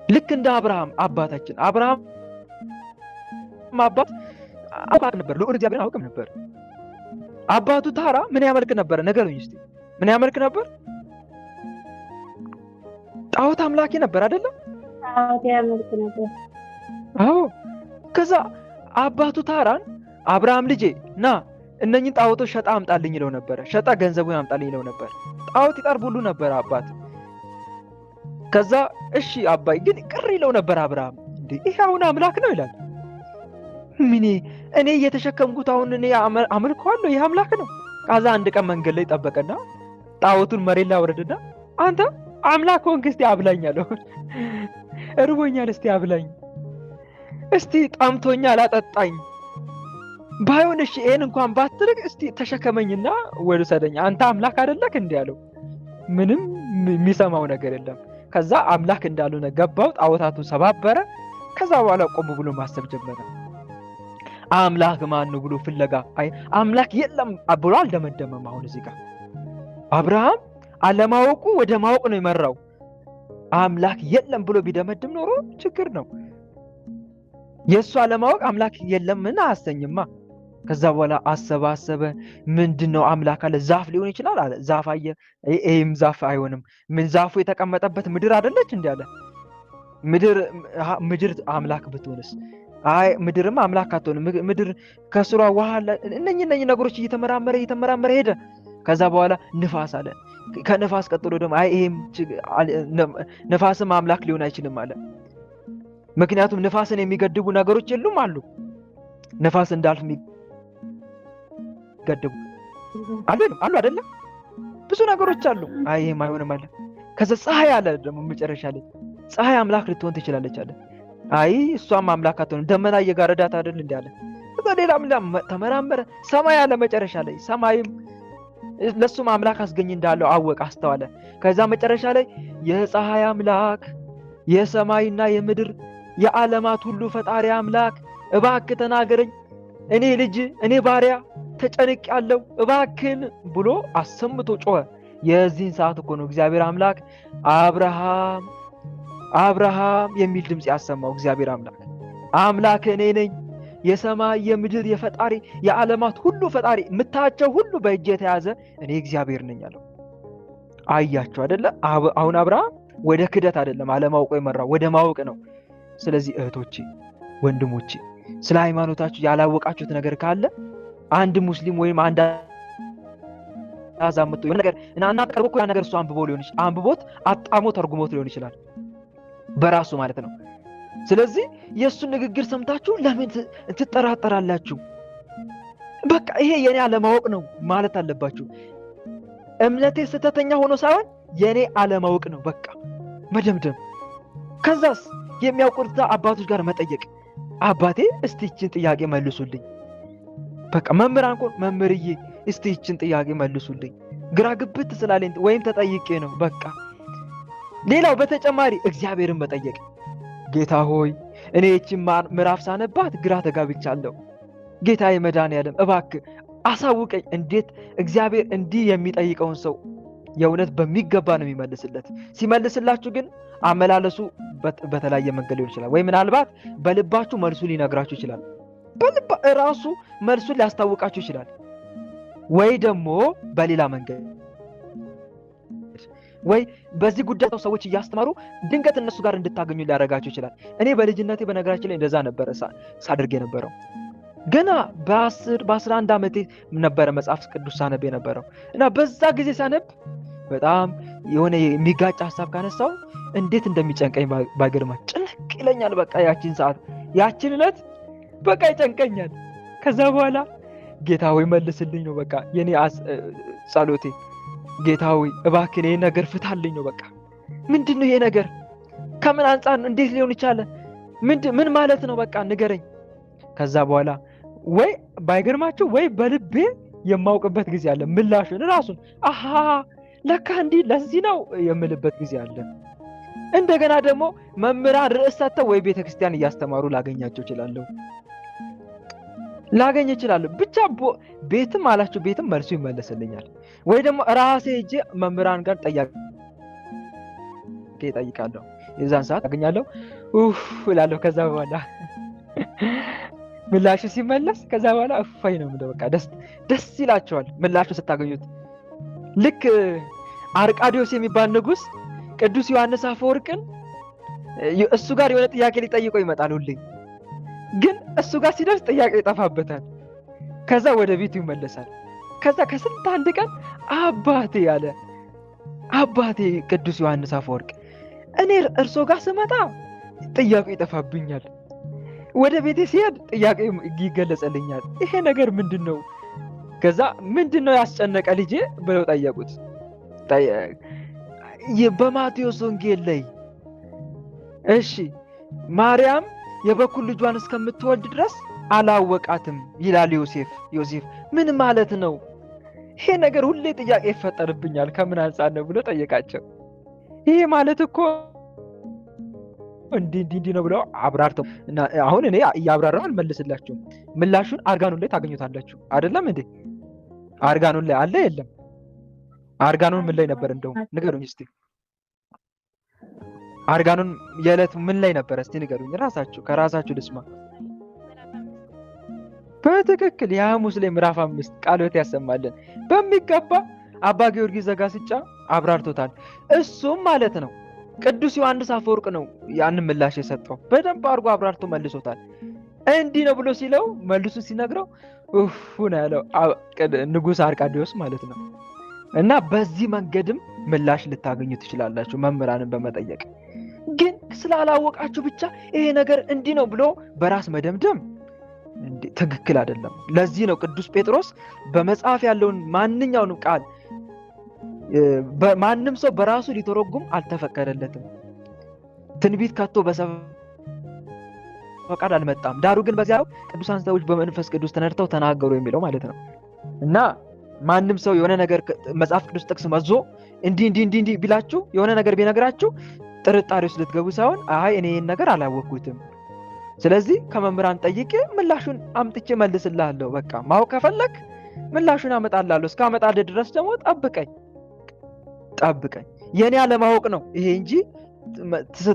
ልክ እንደ አብርሃም አባታችን። አብርሃም አባት አውቅ ነበር፣ ልዑል እግዚአብሔርን አውቅም ነበር። አባቱ ታራ ምን ያመልክ ነበር? ንገሩኝ እስቲ። ምን ያመልክ ነበር? ጣዖት አምላኪ ነበር አይደለም? ጣዖት ያመልክ ነበር። አዎ። ከዛ አባቱ ታራን አብርሃም ልጄ ና እነኝን ጣዖቶች ሸጣ አምጣልኝ ይለው ነበር። ሸጣ ገንዘቡን አምጣልኝ ይለው ነበር። ጣዖት ይጠርቡሉ ነበር አባት። ከዛ እሺ አባይ ግን ቅር ይለው ነበር አብርሃም። እንዴ ይሄ አሁን አምላክ ነው ይላል። እኔ እየተሸከምኩት አሁን እኔ አመልከዋለሁ፣ ይሄ አምላክ ነው። ከዛ አንድ ቀን መንገድ ላይ ጠበቀና ጣዖቱን መሬት ላይ አወረደና አንተ አምላክ ሆንክ፣ እስቲ አብላኝ አለው። እርቦኛል፣ እስቲ አብላኝ፣ እስቲ ጠምቶኛል፣ አጠጣኝ። ባይሆን እሺ ይሄን እንኳን ባትርቅ እስቲ ተሸከመኝና ወልሰደኝ፣ አንተ አምላክ አይደለክ እንዴ አለው። ምንም የሚሰማው ነገር የለም። ከዛ አምላክ እንዳልሆነ ገባው። ጣዖታቱን ሰባበረ። ከዛ በኋላ ቆም ብሎ ማሰብ ጀመረ። አምላክ ማን ነው ብሎ ፍለጋ አምላክ የለም ብሎ አልደመደመም። አሁን እዚህ ጋር አብርሃም አለማወቁ ወደ ማወቅ ነው የመራው። አምላክ የለም ብሎ ቢደመድም ኖሮ ችግር ነው። የእሱ አለማወቅ አምላክ የለም ምን አያሰኝማ። ከዛ በኋላ አሰበ። ምንድነው አምላክ አለ? ዛፍ ሊሆን ይችላል አለ። ዛፍ አየ። ይሄም ዛፍ አይሆንም። ምን ዛፉ የተቀመጠበት ምድር አይደለች እንዴ አለ። ምድር አምላክ ብትሆንስ? አይ ምድርም አምላክ አትሆንም። ምድር ከስሯ ውሃ እነኚህ ነገሮች እየተመራመረ ሄደ። ከዛ በኋላ ንፋስ አለ። ከንፋስ ቀጥሎ ደግሞ አይ ይሄም ንፋስም አምላክ ሊሆን አይችልም አለ። ምክንያቱም ንፋስን የሚገድቡ ነገሮች የሉም አሉ። ንፋስ እንዳልፍ የሚገድቡ አሉ አይደለም? ብዙ ነገሮች አሉ። አይ ይሄም አይሆንም አለ። ከዛ ፀሐይ አለ ደግሞ መጨረሻ ላይ ፀሐይ አምላክ ልትሆን ትችላለች አለ። አይ እሷም አምላክ አትሆንም፣ ደመና እየጋረዳት አይደል እንዴ አለ። ከዛ ሌላም ተመራመረ። ሰማይ አለ መጨረሻ ላይ ሰማይም ለሱም አምላክ አስገኝ እንዳለው አወቀ፣ አስተዋለ። ከዛ መጨረሻ ላይ የፀሐይ አምላክ የሰማይና የምድር የዓለማት ሁሉ ፈጣሪ አምላክ እባክህ ተናገረኝ፣ እኔ ልጅ እኔ ባሪያ ተጨንቄያለሁ እባክህን ብሎ አሰምቶ ጮኸ። የዚህን ሰዓት እኮ ነው እግዚአብሔር አምላክ አብርሃም የሚል ድምፅ ያሰማው። እግዚአብሔር አምላክ እኔ ነኝ፣ የሰማይ የምድር የፈጣሪ የዓለማት ሁሉ ፈጣሪ፣ የምታያቸው ሁሉ በእጅ የተያዘ እኔ እግዚአብሔር ነኝ አለው። አያችሁ አይደለ? አሁን አብርሃም ወደ ክደት አይደለም አለማወቁ የመራው ወደ ማወቅ ነው። ስለዚህ እህቶቼ ወንድሞቼ፣ ስለ ሃይማኖታችሁ ያላወቃችሁት ነገር ካለ አንድ ሙስሊም ወይም አንድ አዛምቶ ነገር እና ቀርቦ ያ ነገር እሱ አንብቦት አጣሞ ተርጉሞት ሊሆን ይችላል በራሱ ማለት ነው። ስለዚህ የእሱን ንግግር ሰምታችሁ ለምን ትጠራጠራላችሁ? በቃ ይሄ የኔ አለማወቅ ነው ማለት አለባችሁ። እምነቴ ስህተተኛ ሆኖ ሳይሆን የኔ አለማወቅ ነው በቃ መደምደም። ከዛስ የሚያውቁት አባቶች ጋር መጠየቅ። አባቴ እስቲ ይችን ጥያቄ መልሱልኝ። በቃ መምህራን እኮ መምህርዬ እስቲ ይችን ጥያቄ መልሱልኝ፣ ግራ ግብት ስላለኝ ወይም ተጠይቄ ነው በቃ። ሌላው በተጨማሪ እግዚአብሔርን መጠየቅ። ጌታ ሆይ እኔ ይችን ምዕራፍ ሳነባት ግራ ተጋብቻለሁ። ጌታዬ መድኃኒዓለም እባክህ አሳውቀኝ። እንዴት እግዚአብሔር እንዲህ የሚጠይቀውን ሰው የእውነት በሚገባ ነው የሚመልስለት። ሲመልስላችሁ ግን አመላለሱ በተለያየ መንገድ ሊሆን ይችላል። ወይ ምናልባት በልባችሁ መልሱ ሊነግራችሁ ይችላል። በልባ ራሱ መልሱን ሊያስታውቃችሁ ይችላል። ወይ ደግሞ በሌላ መንገድ ወይ በዚህ ጉዳይ ሰዎች እያስተማሩ ድንገት እነሱ ጋር እንድታገኙ ሊያደርጋችሁ ይችላል። እኔ በልጅነቴ በነገራችን ላይ እንደዛ ነበረ ሳድርግ የነበረው። ገና በ11 ዓመቴ ነበረ መጽሐፍ ቅዱስ ሳነብ የነበረው እና በዛ ጊዜ ሳነብ በጣም የሆነ የሚጋጭ ሀሳብ ካነሳው እንዴት እንደሚጨንቀኝ ባይገርማ ጭንቅ ይለኛል። በቃ ያቺን ሰዓት ያቺን ዕለት በቃ ይጨንቀኛል። ከዛ በኋላ ጌታ ሆይ መልስልኝ ነው በቃ የኔ ጸሎቴ። ጌታ ሆይ እባክህ ይሄን ነገር ፍታልኝ ነው በቃ። ምንድነው ይሄ ነገር? ከምን አንጻር ነው? እንዴት ሊሆን ይችላል? ምን ማለት ነው? በቃ ንገረኝ። ከዛ በኋላ ወይ ባይገርማችሁ ወይ በልቤ የማውቅበት ጊዜ አለ። ምላሹን ራሱን አሃ ለካ እንዲህ ለዚህ ነው የምልበት ጊዜ አለ። እንደገና ደግሞ መምህራን ርዕስ ሰጥተው ወይ ቤተክርስቲያን እያስተማሩ ላገኛቸው እችላለሁ። ብቻ ቤትም አላችሁ ቤትም መልሱ ይመለስልኛል። ወይ ደግሞ ራሴ ሄጄ መምህራን ጋር ጥያቄ እጠይቃለሁ። የዛን ሰዓት አገኛለሁ እላለሁ። ከዛ በኋላ ምላሹ ሲመለስ ከዛ በኋላ እፋይ ነው የምለው። በቃ ደስ ይላቸዋል ምላሹ ስታገኙት። ልክ አርቃዲዮስ የሚባል ንጉሥ ቅዱስ ዮሐንስ አፈወርቅን እሱ ጋር የሆነ ጥያቄ ሊጠይቀው ይመጣል ሁሌ። ግን እሱ ጋር ሲደርስ ጥያቄ ይጠፋበታል። ከዛ ወደ ቤቱ ይመለሳል። ከዛ ከስንት አንድ ቀን አባቴ ቅዱስ ዮሐንስ አፈወርቅ እኔ እርሶ ጋር ስመጣ ጥያቄ ይጠፋብኛል፣ ወደ ቤቴ ሲሄድ ጥያቄ ይገለጽልኛል። ይሄ ነገር ምንድነው? ከዛ ምንድነው ያስጨነቀ ልጄ ብለው ጠየቁት። በማቴዎስ ወንጌል ላይ እሺ ማርያም የበኩር ልጇን እስከምትወልድ ድረስ አላወቃትም ይላል ዮሴፍ። ምን ማለት ነው? ይሄ ነገር ሁሌ ጥያቄ ይፈጠርብኛል፣ ከምን አንጻር ነው ብሎ ጠየቃቸው። ይሄ ማለት እኮ እንዲህ ነው ብለው አብራርተው እና አሁን እኔ እያብራራሁ አልመልስላችሁም። ምላሹን አርጋኖን ላይ ታገኙታላችሁ። አይደለም እንዴ? አርጋኖን ላይ አለ የለም? አርጋኖን ምን ላይ ነበር? እንደው ንገሩኝ እስቲ። አርጋኖን የዕለት ምን ላይ ነበር? እስቲ ንገሩኝ ከራሳችሁ ልስማ። በትክክል የሐሙስ ላይ ምዕራፍ 5 ቃልዎት ያሰማልን በሚገባ አባ ጊዮርጊስ ዘጋስጫ አብራርቶታል። እሱም ማለት ነው ቅዱስ ዮሐንስ አፈወርቅ ነው ያንን ምላሽ የሰጠው። በደንብ አድርጎ አብራርቶ መልሶታል። እንዲህ ነው ብሎ ሲለው መልሱ ሲነግረው ነው ያለው ንጉሥ አርቃዲዮስ ማለት ነው። እና በዚህ መንገድም ምላሽ ልታገኙ ትችላላችሁ መምህራንን በመጠየቅ። ግን ስላላወቃችሁ ብቻ ይሄ ነገር እንዲህ ነው ብሎ በራስ መደምደም ትክክል አይደለም። ለዚህ ነው ቅዱስ ጴጥሮስ በመጽሐፍ ያለውን ማንኛውንም ቃል ማንም ሰው በራሱ ሊተረጉም አልተፈቀደለትም። ትንቢት ከቶ በሰው ፈቃድ አልመጣም። ዳሩ ግን በዚያው ቅዱሳን ሰዎች በመንፈስ ቅዱስ ተነድተው ተናገሩ የሚለው ማለት ነው። እና ማንም ሰው የሆነ ነገር መጽሐፍ ቅዱስ ጥቅስ መዞ እንዲህ ቢላችሁ የሆነ ነገር ቢነግራችሁ ጥርጣሬ ውስጥ ልትገቡ ሳይሆን አይ እኔ ይሄን ነገር አላወቅኩትም፣ ስለዚህ ከመምህራን ጠይቄ ምላሹን አምጥቼ መልስልሃለሁ። በቃ ማወቅ ከፈለክ ምላሹን አመጣልሃለሁ። እስካመጣልህ ድረስ ደግሞ ጠብቀኝ። የኔ አለማወቅ ነው ይሄ እንጂ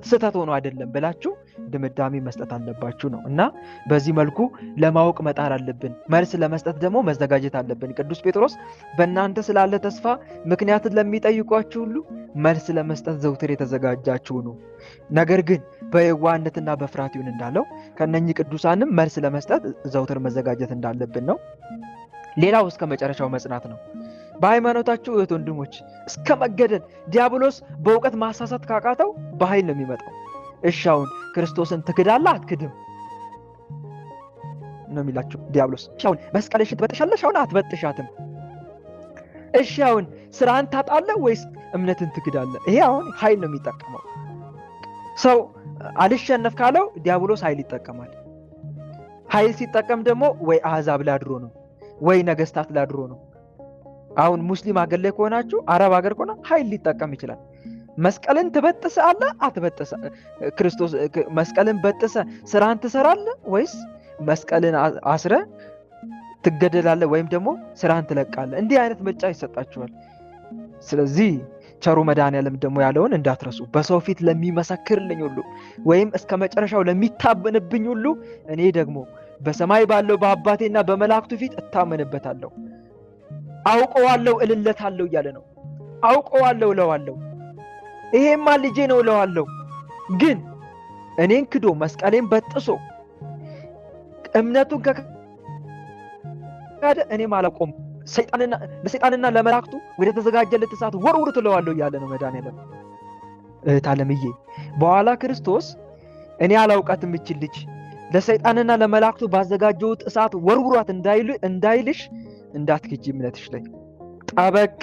ስህተት ሆኖ አይደለም ብላችሁ ድምዳሜ መስጠት አለባችሁ ነው። እና በዚህ መልኩ ለማወቅ መጣር አለብን። መልስ ለመስጠት ደግሞ መዘጋጀት አለብን። ቅዱስ ጴጥሮስ በእናንተ ስላለ ተስፋ ምክንያትን ለሚጠይቋችሁ ሁሉ መልስ ለመስጠት ዘውትር የተዘጋጃችሁ ነው፣ ነገር ግን በየዋህነትና በፍርሃት ይሁን እንዳለው ከነኚህ ቅዱሳንም መልስ ለመስጠት ዘውትር መዘጋጀት እንዳለብን ነው። ሌላው እስከ መጨረሻው መጽናት ነው። በሃይማኖታችሁ እህት ወንድሞች እስከ መገደል ዲያብሎስ በእውቀት ማሳሳት ካቃተው በኃይል ነው የሚመጣው። እሺ አሁን ክርስቶስን ትክዳለህ አትክድም ነው የሚላችሁ ዲያብሎስ። እሺ አሁን መስቀልሽን ትበጥሻለሽ አሁን አትበጥሻትም። እሺ አሁን ስራን ታጣለህ ወይስ እምነትን ትክዳለህ? ይሄ አሁን ኃይል ነው የሚጠቀመው። ሰው አልሸነፍ ካለው ዲያብሎስ ኃይል ይጠቀማል። ኃይል ሲጠቀም ደግሞ ወይ አህዛብ ላይ አድሮ ነው ወይ ነገስታት ላይ አድሮ ነው። አሁን ሙስሊም ሀገር ላይ ከሆናችሁ አረብ ሀገር ከሆነ ኃይል ሊጠቀም ይችላል። መስቀልን ትበጥሳለህ አትበጥስ? ክርስቶስ መስቀልን በጥሰ ስራን ትሰራለህ ወይስ መስቀልን አስረ ትገደላለህ ወይም ደግሞ ስራን ትለቃለህ? እንዲህ አይነት ምርጫ ይሰጣችኋል። ስለዚህ ቸሩ መድኃኔዓለም ደግሞ ያለውን እንዳትረሱ። በሰው ፊት ለሚመሰክርልኝ ሁሉ ወይም እስከ መጨረሻው ለሚታመንብኝ ሁሉ እኔ ደግሞ በሰማይ ባለው በአባቴና በመላእክቱ ፊት እታመንበታለሁ፣ አውቀዋለሁ፣ እልለታለሁ እያለ ነው። አውቀዋለሁ እለዋለሁ፣ ይሄማ ልጄ ነው እለዋለሁ። ግን እኔን ክዶ መስቀሌን በጥሶ እምነቱን ከካደ እኔም አላቆም፣ ለሰይጣንና ለመላእክቱ ወደ ተዘጋጀለት እሳት ወርውሩት እለዋለሁ እያለ ነው መድኃኔዓለም። እህት ዓለምዬ። በኋላ ክርስቶስ እኔ አላውቃትም እቺ ልጅ ለሰይጣንና ለመላእክቱ ባዘጋጀሁት እሳት ወርውሯት እንዳይልሽ እንዳትክጂ እምነትሽ ላይ ጠበቅ፣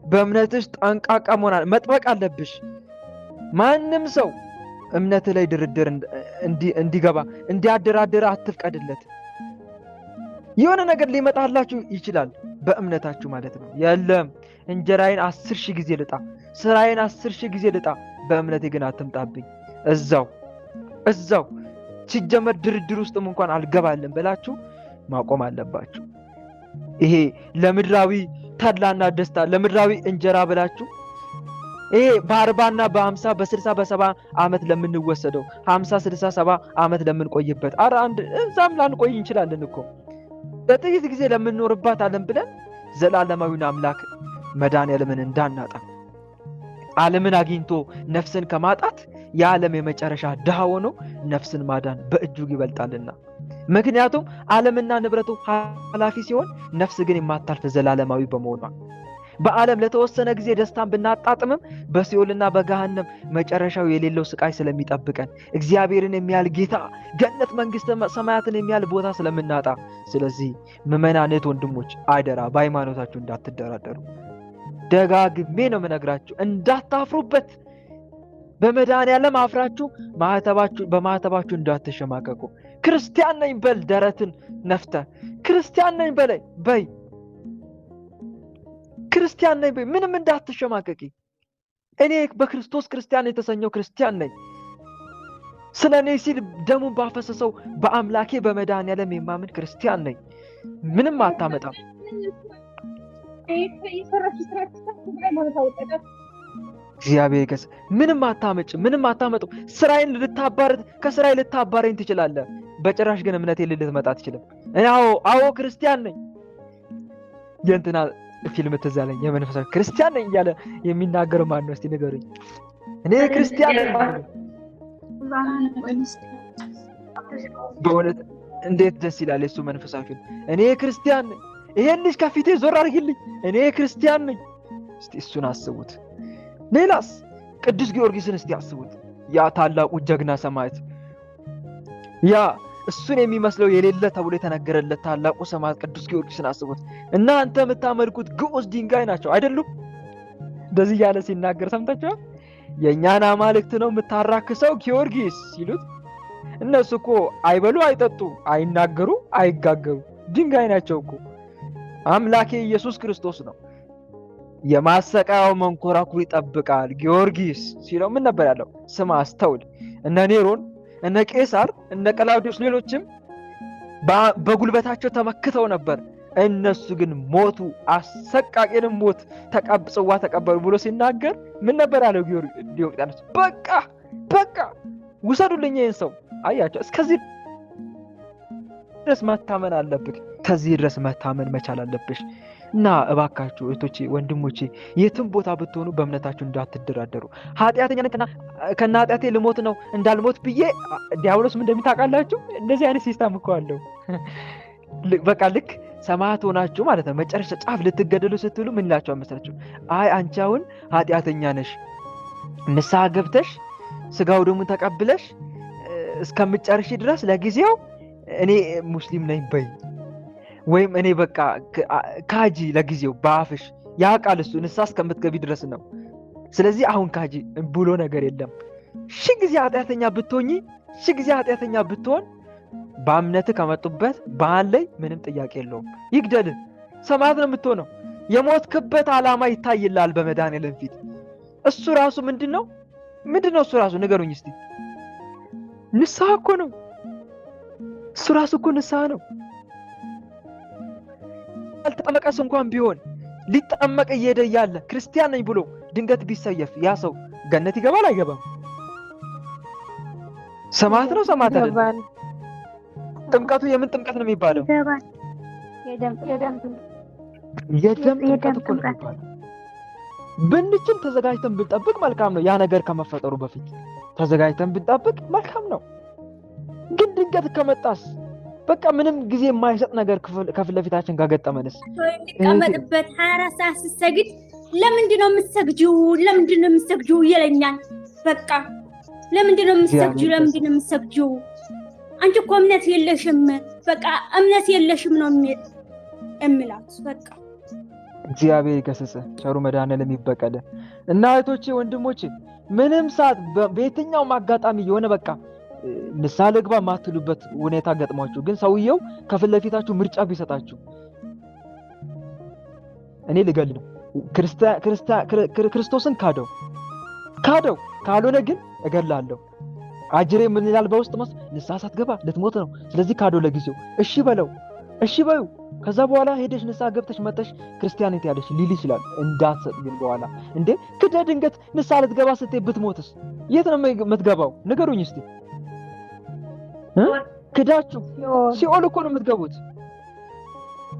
በእምነትሽ ጠንቃቃ መጥበቅ አለብሽ። ማንም ሰው እምነትህ ላይ ድርድር እንዲገባ እንዲያደራድር አትፍቀድለት። የሆነ ነገር ሊመጣላችሁ ይችላል በእምነታችሁ ማለት ነው። የለም እንጀራዬን 10,000 ጊዜ ልጣ፣ ስራዬን 10,000 ጊዜ ልጣ፣ በእምነቴ ግን አትምጣብኝ። እዛው ሲጀመር ድርድር ውስጥም እንኳን አልገባልን ብላችሁ ማቆም አለባችሁ። ይሄ ለምድራዊ ተድላና ደስታ ለምድራዊ እንጀራ ብላችሁ ይሄ በ40 በ50 በ60 በ70 ዓመት ለምንወሰደው 50 60 70 ዓመት ለምንቆይበት እዛም ላንቆይ እንችላለን እኮ በጥቂት ጊዜ ለምንኖርባት ዓለም ብለን ዘላለማዊውን አምላክ መድኃኔዓለምን እንዳናጣ ዓለምን አግኝቶ ነፍስን ከማጣት የዓለም የመጨረሻ ድሃ ሆኖ ነፍስን ማዳን በእጅጉ ይበልጣልና። ምክንያቱም ዓለምና ንብረቱ ኃላፊ ሲሆን ነፍስ ግን የማታልፍ ዘላለማዊ በመሆኗ በዓለም ለተወሰነ ጊዜ ደስታን ብናጣጥምም በሲኦልና በገሃነም መጨረሻው የሌለው ስቃይ ስለሚጠብቀን እግዚአብሔርን የሚያል ጌታ ገነት መንግስተ ሰማያትን የሚያል ቦታ ስለምናጣ፣ ስለዚህ ምዕመናን ወንድሞች አደራ በሃይማኖታችሁ እንዳትደራደሩ። ደጋግሜ ነው የምነግራችሁ፣ እንዳታፍሩበት። በመድኃኔዓለም አፍራችሁ በማህተባችሁ እንዳትሸማቀቁ። ክርስቲያን ነኝ በል፣ ደረትን ነፍተ ክርስቲያን ነኝ በይ ክርስቲያን ነኝ በይ። ምንም እንዳትሸማቀቂ። እኔ በክርስቶስ ክርስቲያን የተሰኘው ክርስቲያን ነኝ። ስለ እኔ ሲል ደሙን ባፈሰሰው በአምላኬ በመድኃኔዓለም የማምን ክርስቲያን ነኝ። ምንም አታመጣም። እግዚአብሔር ይገስ። ምንም አታመጡ። ስራዬን ከስራዬ ልታባረኝ ትችላለህ። በጭራሽ ግን እምነቴን ልትመጣ አትችልም። አዎ ክርስቲያን ነኝ። የእንትና ፊልም ትዝ አለኝ። የመንፈሳዊ ክርስቲያን ነኝ እያለ የሚናገረው ማን ነው? እስቲ ንገሩኝ። እኔ ክርስቲያን ነኝ። በእውነት እንዴት ደስ ይላል የሱ መንፈሳዊ ፊልም። እኔ ክርስቲያን ነኝ። ይሄን ልጅ ከፊቴ ዞር አድርግልኝ። እኔ ክርስቲያን ነኝ። እስቲ እሱን አስቡት። ሌላስ ቅዱስ ጊዮርጊስን እስቲ አስቡት። ያ ታላቁ ጀግና ሰማዕት፣ ያ እሱን የሚመስለው የሌለ ተብሎ የተነገረለት ታላቁ ሰማዕት ቅዱስ ጊዮርጊስን አስቡት። እናንተ የምታመልኩት ግዑዝ ድንጋይ ናቸው አይደሉም? እንደዚህ እያለ ሲናገር ሰምታችኋል። የእኛን አማልክት ነው የምታራክሰው ጊዮርጊስ ሲሉት፣ እነሱ እኮ አይበሉ አይጠጡ አይናገሩ አይጋገሩ ድንጋይ ናቸው እኮ። አምላኬ ኢየሱስ ክርስቶስ ነው። የማሰቃያው መንኮራኩር ይጠብቃል ጊዮርጊስ ሲለው ምን ነበር ያለው? ስማ አስተውል። እነ ኔሮን፣ እነ ቄሳር፣ እነ ቀላውዲዮስ ሌሎችም በጉልበታቸው ተመክተው ነበር። እነሱ ግን ሞቱ፣ አሰቃቂንም ሞት ጽዋ ተቀበሉ ብሎ ሲናገር ምን ነበር ያለው ዲዮቅልጥያኖስ? በቃ ውሰዱልኝ ይህን ሰው። አያቸው። እስከዚህ ድረስ መታመን አለብህ። ከዚህ ድረስ መታመን መቻል አለብሽ። እና እባካችሁ እህቶቼ፣ ወንድሞቼ የትም ቦታ ብትሆኑ በእምነታችሁ እንዳትደራደሩ። ኃጢአተኛ ነኝ ከና ኃጢአቴ ልሞት ነው እንዳልሞት ብዬ ዲያብሎስ ምን እንደሚታውቃላችሁ? እንደዚህ አይነት ሲስተም እኮ አለው። በቃ ልክ ሰማዕት ሆናችሁ ማለት ነው መጨረሻ ጫፍ ልትገደሉ ስትሉ ምን ይላችኋል መሰላችሁ? አይ አንቺ አሁን ኃጢአተኛ ነሽ፣ ንስሐ ገብተሽ ስጋው ደግሞ ተቀብለሽ እስከምጨርሽ ድረስ ለጊዜው እኔ ሙስሊም ነኝ በይ፣ ወይም እኔ በቃ ካጂ ለጊዜው በአፍሽ ያ ቃል እሱ ንስሐ እስከምትገቢ ድረስ ነው። ስለዚህ አሁን ካጂ ብሎ ነገር የለም። ሺህ ጊዜ ኃጢአተኛ ብትሆኚ፣ ሺህ ጊዜ ኃጢአተኛ ብትሆን በእምነት ከመጡበት ባህል ላይ ምንም ጥያቄ የለውም። ይግደልህ፣ ሰማዕት ነው የምትሆነው። የሞትክበት ዓላማ ይታይልሃል በመድኃኔዓለም ፊት። እሱ ራሱ ምንድነው እሱ ራሱ ንገሩኝ እስቲ። ንስሐ እኮ ነው። እሱ ራሱ እኮ ንስሐ ነው። ያልተጠመቀስ እንኳን ቢሆን ሊጠመቅ እየሄደ ያለ ክርስቲያን ነኝ ብሎ ድንገት ቢሰየፍ ያ ሰው ገነት ይገባል አይገባም? ሰማዕት ነው ሰማዕት አይደለም? ጥምቀቱ የምን ጥምቀት ነው የሚባለው? የደም ጥምቀት እኮ ነው የሚባለው። ብንችል ተዘጋጅተን ብንጠብቅ መልካም ነው። ያ ነገር ከመፈጠሩ በፊት ተዘጋጅተን ብንጠብቅ መልካም ነው። ግን ድንገት ከመጣስ በቃ ምንም ጊዜ የማይሰጥ ነገር ከፊት ለፊታችን ካገጠመንስ? የሚቀመጥበት 24 ሰዓት ስትሰግድ ለምንድን ነው የምትሰግጂው ይለኛል። በቃ ለምንድን ነው የምትሰግጂው? ለምንድን ነው የምትሰግጂው? አንቺ እኮ እምነት የለሽም። በቃ እምነት የለሽም ነው እምላት። በቃ እግዚአብሔር ይገስጽ፣ ቸሩ መድኃኔዓለም ይበቀል። እና እህቶቼ ወንድሞቼ፣ ምንም ሰዓት በየትኛውም አጋጣሚ የሆነ በቃ ንስሐ ልግባ ማትሉበት ሁኔታ ገጥሟችሁ ግን ሰውየው ከፊት ለፊታችሁ ምርጫ ቢሰጣችሁ እኔ ልገል ነው ክርስቶስን ካደው ካልሆነ ግን እገላለሁ። አጅሬ ምን ይላል በውስጥ ንስሐ ሳትገባ ልትሞት ነው፣ ስለዚህ ካደው ለጊዜው እሺ በዩ ከዛ በኋላ ሄደሽ ንስሐ ገብተሽ መጥተሽ ክርስቲያኒት ያለሽ ሊል ይችላል። እንዳትሰጥ ግን በኋላ እንዴ ክደ ድንገት ንስሐ ልትገባ ስትይ ብትሞትስ የት ነው የምትገባው? ንገሩኝ እስቲ። ክዳችሁ ሲኦል እኮ ነው የምትገቡት።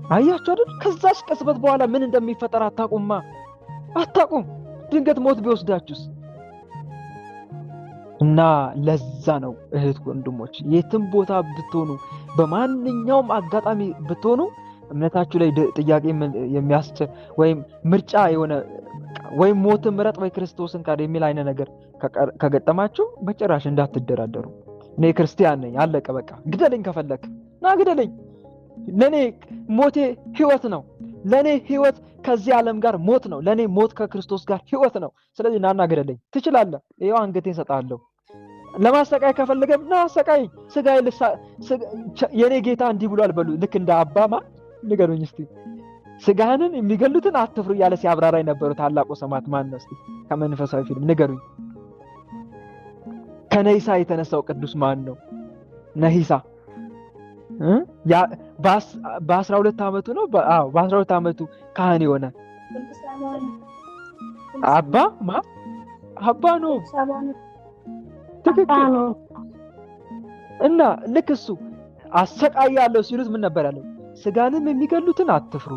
አያችሁ አይደል? ከዛስ ቅጽበት በኋላ ምን እንደሚፈጠር አታቁም። ድንገት ሞት ቢወስዳችሁስ? እና ለዛ ነው እህት ወንድሞች፣ የትም ቦታ ብትሆኑ በማንኛውም አጋጣሚ ብትሆኑ እምነታችሁ ላይ ጥያቄ የሚያስችል ወይም ምርጫ የሆነ ወይም ሞትን ምረጥ ወይ ክርስቶስን ካድ የሚል አይነት ነገር ከገጠማችሁ በጭራሽ እንዳትደራደሩ። እኔ ክርስቲያን ነኝ አለቀ በቃ። ግደለኝ ከፈለክ ና ግደለኝ። ለኔ ሞቴ ህይወት ነው። ለኔ ህይወት ከዚህ ዓለም ጋር ሞት ነው። ለኔ ሞት ከክርስቶስ ጋር ህይወት ነው። ስለዚህ ናና ግደለኝ። ትችላለህ። ይሄው አንገቴን ሰጣለሁ። ለማሰቃይ ከፈለገም ና አሰቃይ። ስጋዬ የኔ ጌታ እንዲህ ብሏል በሉ። ልክ እንደ አባማ ንገሩኝ እስቲ። ስጋህንን የሚገሉትን አትፍሩ እያለ ሲያብራራ የነበረው ታላቁ ሰማዕት ማን ነው እስቲ? ከመንፈሳዊ ፊልም ንገሩኝ። ከነሂሳ የተነሳው ቅዱስ ማን ነው? ነሂሳ በ12 ዓመቱ ነው። በ12 ዓመቱ ካህን የሆነ አባ ነው። ትክክል። እና ልክ እሱ አሰቃያለሁ ሲሉት ምን ነበር ያለው? ስጋንም የሚገሉትን አትፍሩ፣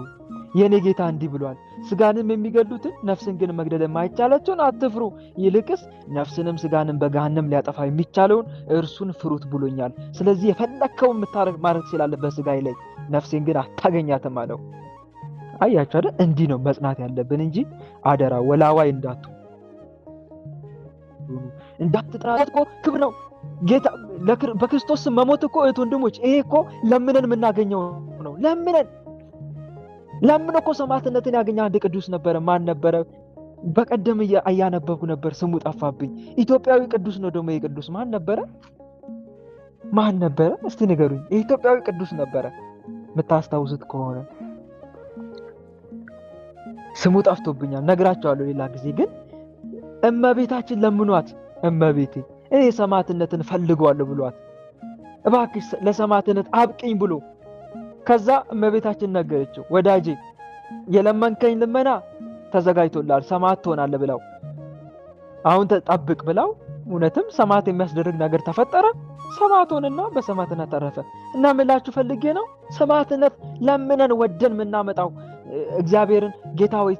የኔ ጌታ እንዲህ ብሏል። ስጋንም የሚገሉትን ነፍስን ግን መግደል የማይቻላቸውን አትፍሩ፣ ይልቅስ ነፍስንም ስጋንም በገሃነም ሊያጠፋ የሚቻለውን እርሱን ፍሩት ብሎኛል። ስለዚህ የፈለከውን ማድረግ ትችላለህ በስጋዬ ላይ፣ ነፍሴን ግን አታገኛትም አለው። አያችሁ አይደል? እንዲህ ነው መጽናት ያለብን እንጂ አደራ ወላዋይ እንዳትጥራት እኮ ክብር ነው። ጌታ በክርስቶስ መሞት እኮ እህት ወንድሞች፣ ይሄ እኮ ለምነን የምናገኘው ነው። ለምን እኮ ሰማዕትነትን ያገኘ አንድ ቅዱስ ነበረ። ማን ነበረ? በቀደም እያነበብኩ ነበር፣ ስሙ ጠፋብኝ። ኢትዮጵያዊ ቅዱስ ነው ደግሞ። የቅዱስ ማን ነበረ? እስቲ ንገሩኝ። የኢትዮጵያዊ ቅዱስ ነበረ የምታስታውሱት ከሆነ። ስሙ ጠፍቶብኛል፣ ነግራቸዋለሁ ሌላ ጊዜ። ግን እመቤታችን ለምኗት፣ እመቤቴ እኔ ሰማዕትነትን ፈልገዋለሁ ብሏት፣ እባክሽ ለሰማዕትነት አብቅኝ ብሎ። ከዛ እመቤታችን ነገረችው፣ ወዳጄ የለመንከኝ ልመና ተዘጋጅቶላል፣ ሰማዕት ትሆናለህ ብለው። አሁን ተጠብቅ ብለው፣ እውነትም ሰማዕት የሚያስደርግ ነገር ተፈጠረ። ሰማዕት ሆነና በሰማዕትነት ተረፈ። እና ምላችሁ ፈልጌ ነው ሰማዕትነት ለምነን ወደን የምናመጣው እግዚአብሔርን ጌታ ሆይ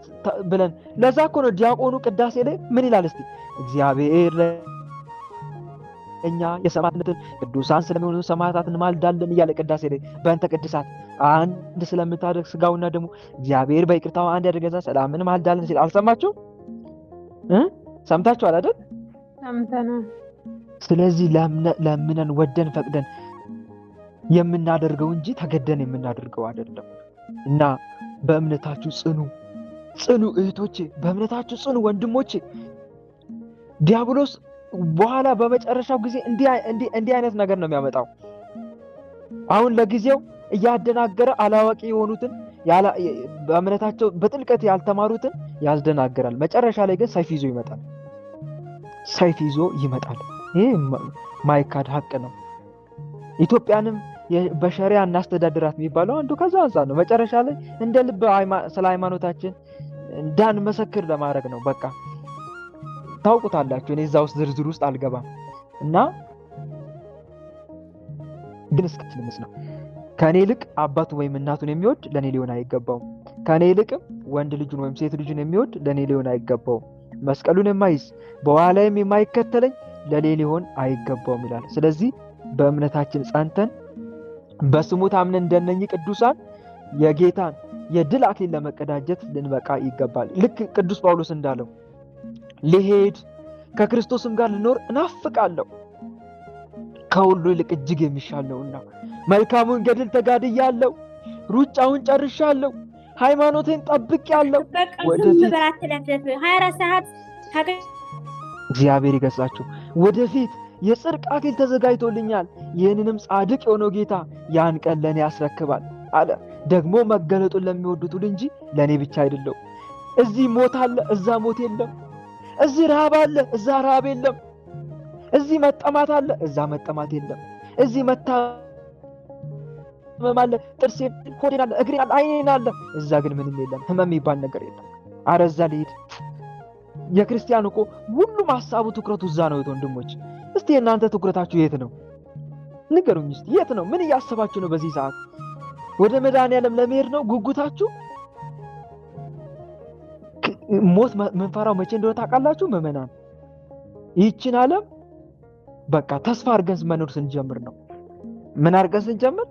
ብለን። ለዛ እኮ ነው ዲያቆኑ ቅዳሴ ላይ ምን ይላል እስቲ? እግዚአብሔር እኛ የሰማዕትነትን ቅዱሳን ስለሚሆኑ ሰማዕታትን ማልዳለን እያለ ቅዳሴ ላይ በእንተ ቅድሳት አንድ ስለምታደርግ ስጋውና ደግሞ እግዚአብሔር በይቅርታው አንድ ያደርገዛ ሰላምን ማልዳለን ሲል አልሰማችሁ? ሰምታችኋል አይደል? ሰምተናል። ስለዚህ ለምነን ወደን ፈቅደን የምናደርገው እንጂ ተገደን የምናደርገው አይደለም። እና በእምነታችሁ ጽኑ እህቶቼ፣ በእምነታችሁ ጽኑ ወንድሞቼ። ዲያብሎስ በኋላ በመጨረሻው ጊዜ እንዲህ አይነት ነገር ነው የሚያመጣው። አሁን ለጊዜው እያደናገረ አላዋቂ የሆኑትን በእምነታቸው በጥልቀት ያልተማሩትን ያስደናገራል። መጨረሻ ላይ ግን ሰይፍ ይዞ ይመጣል። ይህ ማይካድ ሀቅ ነው። ኢትዮጵያንም በሸሪያ እናስተዳድራት የሚባለው አንዱ ከዛ አንፃር ነው። መጨረሻ ላይ እንደ ልብ ስለ ሃይማኖታችን እንዳንመሰክር ለማድረግ ነው። በቃ ታውቁታላችሁ። እኔ እዛ ውስጥ ዝርዝር ውስጥ አልገባም። እና ግን እስከትልምስ ነው ከኔ ይልቅ አባቱ ወይም እናቱን የሚወድ ለኔ ሊሆን አይገባውም። ከኔ ይልቅም ወንድ ልጁን ወይም ሴት ልጁን የሚወድ ለኔ ሊሆን አይገባውም። መስቀሉን የማይዝ በኋላዬም የማይከተለኝ ለኔ ሊሆን አይገባውም ይላል። ስለዚህ በእምነታችን ጸንተን በስሙ ታምነን እንደነኚህ ቅዱሳን የጌታን የድል አክሊል ለመቀዳጀት ልንበቃ ይገባል። ልክ ቅዱስ ጳውሎስ እንዳለው ልሄድ ከክርስቶስም ጋር ልኖር እናፍቃለሁ። ከሁሉ ይልቅ እጅግ የሚሻል ነውና መልካሙን ገድል ተጋድያለሁ፣ ሩጫውን ጨርሻለሁ፣ ሃይማኖቴን ጠብቄያለሁ። ወደፊት 24 ሰዓት እግዚአብሔር ይገሥጻችሁ። ወደፊት የጽድቅ አክሊል ተዘጋጅቶልኛል። ይህንንም ጻድቅ የሆነው ጌታ ያን ቀን ለእኔ ያስረክባል አለ። ደግሞ መገለጡን ለሚወዱት ሁሉ እንጂ ለእኔ ብቻ አይደለም። እዚህ ሞት አለ፣ እዛ ሞት የለም። እዚህ ረሃብ አለ፣ እዛ ረሃብ የለም። እዚህ መጠማት አለ፣ እዛ መጠማት የለም። እዚህ መታመም አለ፣ ጥርሴን፣ ሆዴን አለ፣ እግሬን አለ፣ አይኔን አለ። እዛ ግን ምንም የለም። ህመም የሚባል ነገር የለም። አረ እዛ ልሂድ። የክርስቲያን እኮ ሁሉም ሐሳቡ ትኩረቱ እዛ ነው። ወንድሞች እስቲ እናንተ ትኩረታችሁ የት ነው? ንገሩኝ እስቲ የት ነው? ምን እያሰባችሁ ነው በዚህ ሰዓት? ወደ መድኃኒዓለም ለመሄድ ነው ጉጉታችሁ? ሞት ምንፈራው መቼ እንደሆነ ታውቃላችሁ ምዕመናን? ይህችን ዓለም በቃ ተስፋ አድርገን መኖር ስንጀምር ነው። ምን አድርገን ስንጀምር?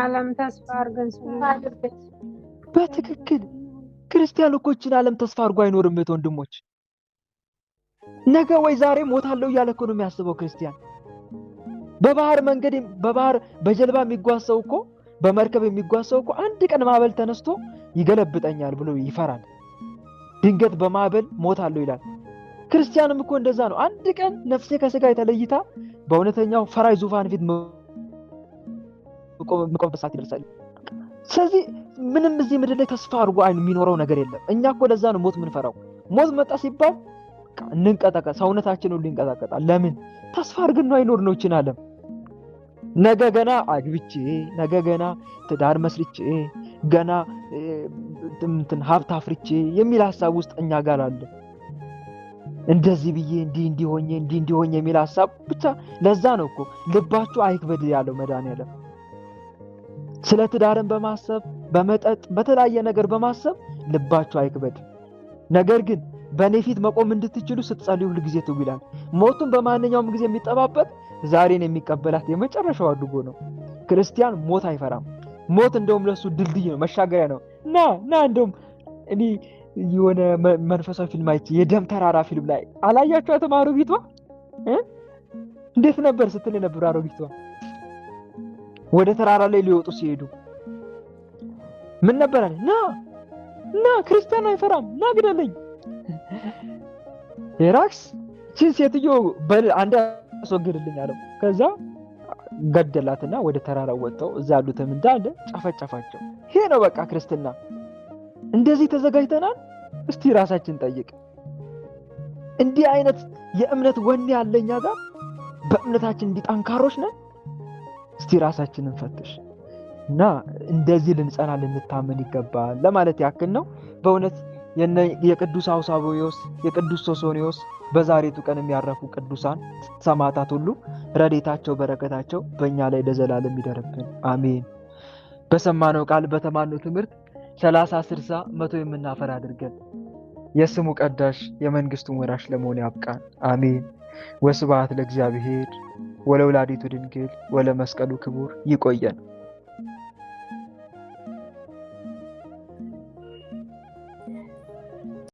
ዓለም ተስፋ አድርገን ስንጀምር። በትክክል ክርስቲያን እኮ ይህችን ዓለም ተስፋ አድርጎ አይኖርም ወንድሞች። ነገ ወይ ዛሬ ሞታለሁ እያለ እኮ ነው የሚያስበው ክርስቲያን። በባህር መንገድ በጀልባ የሚጓዝ ሰው እኮ በመርከብ የሚጓዝ ሰው እኮ አንድ ቀን ማዕበል ተነስቶ ይገለብጠኛል ብሎ ይፈራል። ድንገት በማዕበል ሞታለሁ ይላል። ክርስቲያንም እኮ እንደዛ ነው። አንድ ቀን ነፍሴ ከስጋ የተለይታ በእውነተኛው ፈራጅ ዙፋን ፊት መቆምበት ሰዓት ይደርሳል። ስለዚህ ምንም እዚህ ምድር ላይ ተስፋ አድርጎ የሚኖረው ነገር የለም። እኛ እኮ ለዛ ነው ሞት ምንፈራው። ሞት መጣ ሲባል እንንቀጠቀጥ፣ ሰውነታችን ሁሉ ይንቀጠቀጣል። ለምን? ተስፋ አድርገን ነው አይኖር ነው ይችን ዓለም። ነገ ገና አግብቼ፣ ነገ ገና ትዳር መስርቼ፣ ገና ሀብት አፍርቼ የሚል ሐሳብ ውስጥ እኛ ጋር አለ። እንደዚህ ብዬ እንዲሆኜ የሚል ሐሳብ ብቻ። ለዛ ነው እኮ ልባችሁ አይክበድ ያለው መድኃኒዓለም። ስለ ትዳርን በማሰብ በመጠጥ በተለያየ ነገር በማሰብ ልባችሁ አይክበድ። ነገር ግን በእኔ ፊት መቆም እንድትችሉ ስትጸልዩ ሁሉ ጊዜ ትጉ ይላል። ሞቱን በማንኛውም ጊዜ የሚጠባበቅ ዛሬን የሚቀበላት የመጨረሻው አድርጎ ነው። ክርስቲያን ሞት አይፈራም። ሞት እንደውም ለሱ ድልድይ ነው፣ መሻገሪያ ነው። ና እንደውም እኔ የሆነ መንፈሳዊ ፊልም አይቼ የደም ተራራ ፊልም ላይ አላያችኋትም? አሮጊቷ እንዴት ነበር ስትል ነበር። አሮጊቷ ወደ ተራራ ላይ ሊወጡ ሲሄዱ ምን ነበር? ና ክርስቲያን አይፈራም፣ ና ግደለኝ። ሄራክስ ቺን ሴትዮ አንድ አስወግድልኝ አለው። ከዛ ገደላትና ወደ ተራራው ወጥተው እዛ ያሉትም እንዳለ ጨፈጨፋቸው። ይሄ ነው በቃ ክርስትና። እንደዚህ ተዘጋጅተናል? እስቲ ራሳችን ጠይቅ። እንዲህ አይነት የእምነት ወኔ ያለኛ ጋር በእምነታችን እንዲህ ጠንካሮች ነን? እስቲ ራሳችንን ፈትሽ እና እንደዚህ ልንጸና ልንታመን ይገባል ለማለት ያክል ነው። በእውነት የቅዱስ አውሳብዮስ የቅዱስ ሶሶኒዮስ በዛሬቱ ቀን የሚያረፉ ቅዱሳን ሰማዕታት ሁሉ ረድኤታቸው በረከታቸው በእኛ ላይ ለዘላለም ይደርብን፣ አሜን። በሰማነው ቃል በተማነው ትምህርት 30 60 100 የምናፈራ አድርገን የስሙ ቀዳሽ የመንግስቱን ወራሽ ለመሆን ያብቃን፣ አሜን። ወስብሐት ለእግዚአብሔር ወለወላዲቱ ድንግል ወለመስቀሉ ክቡር። ይቆየን።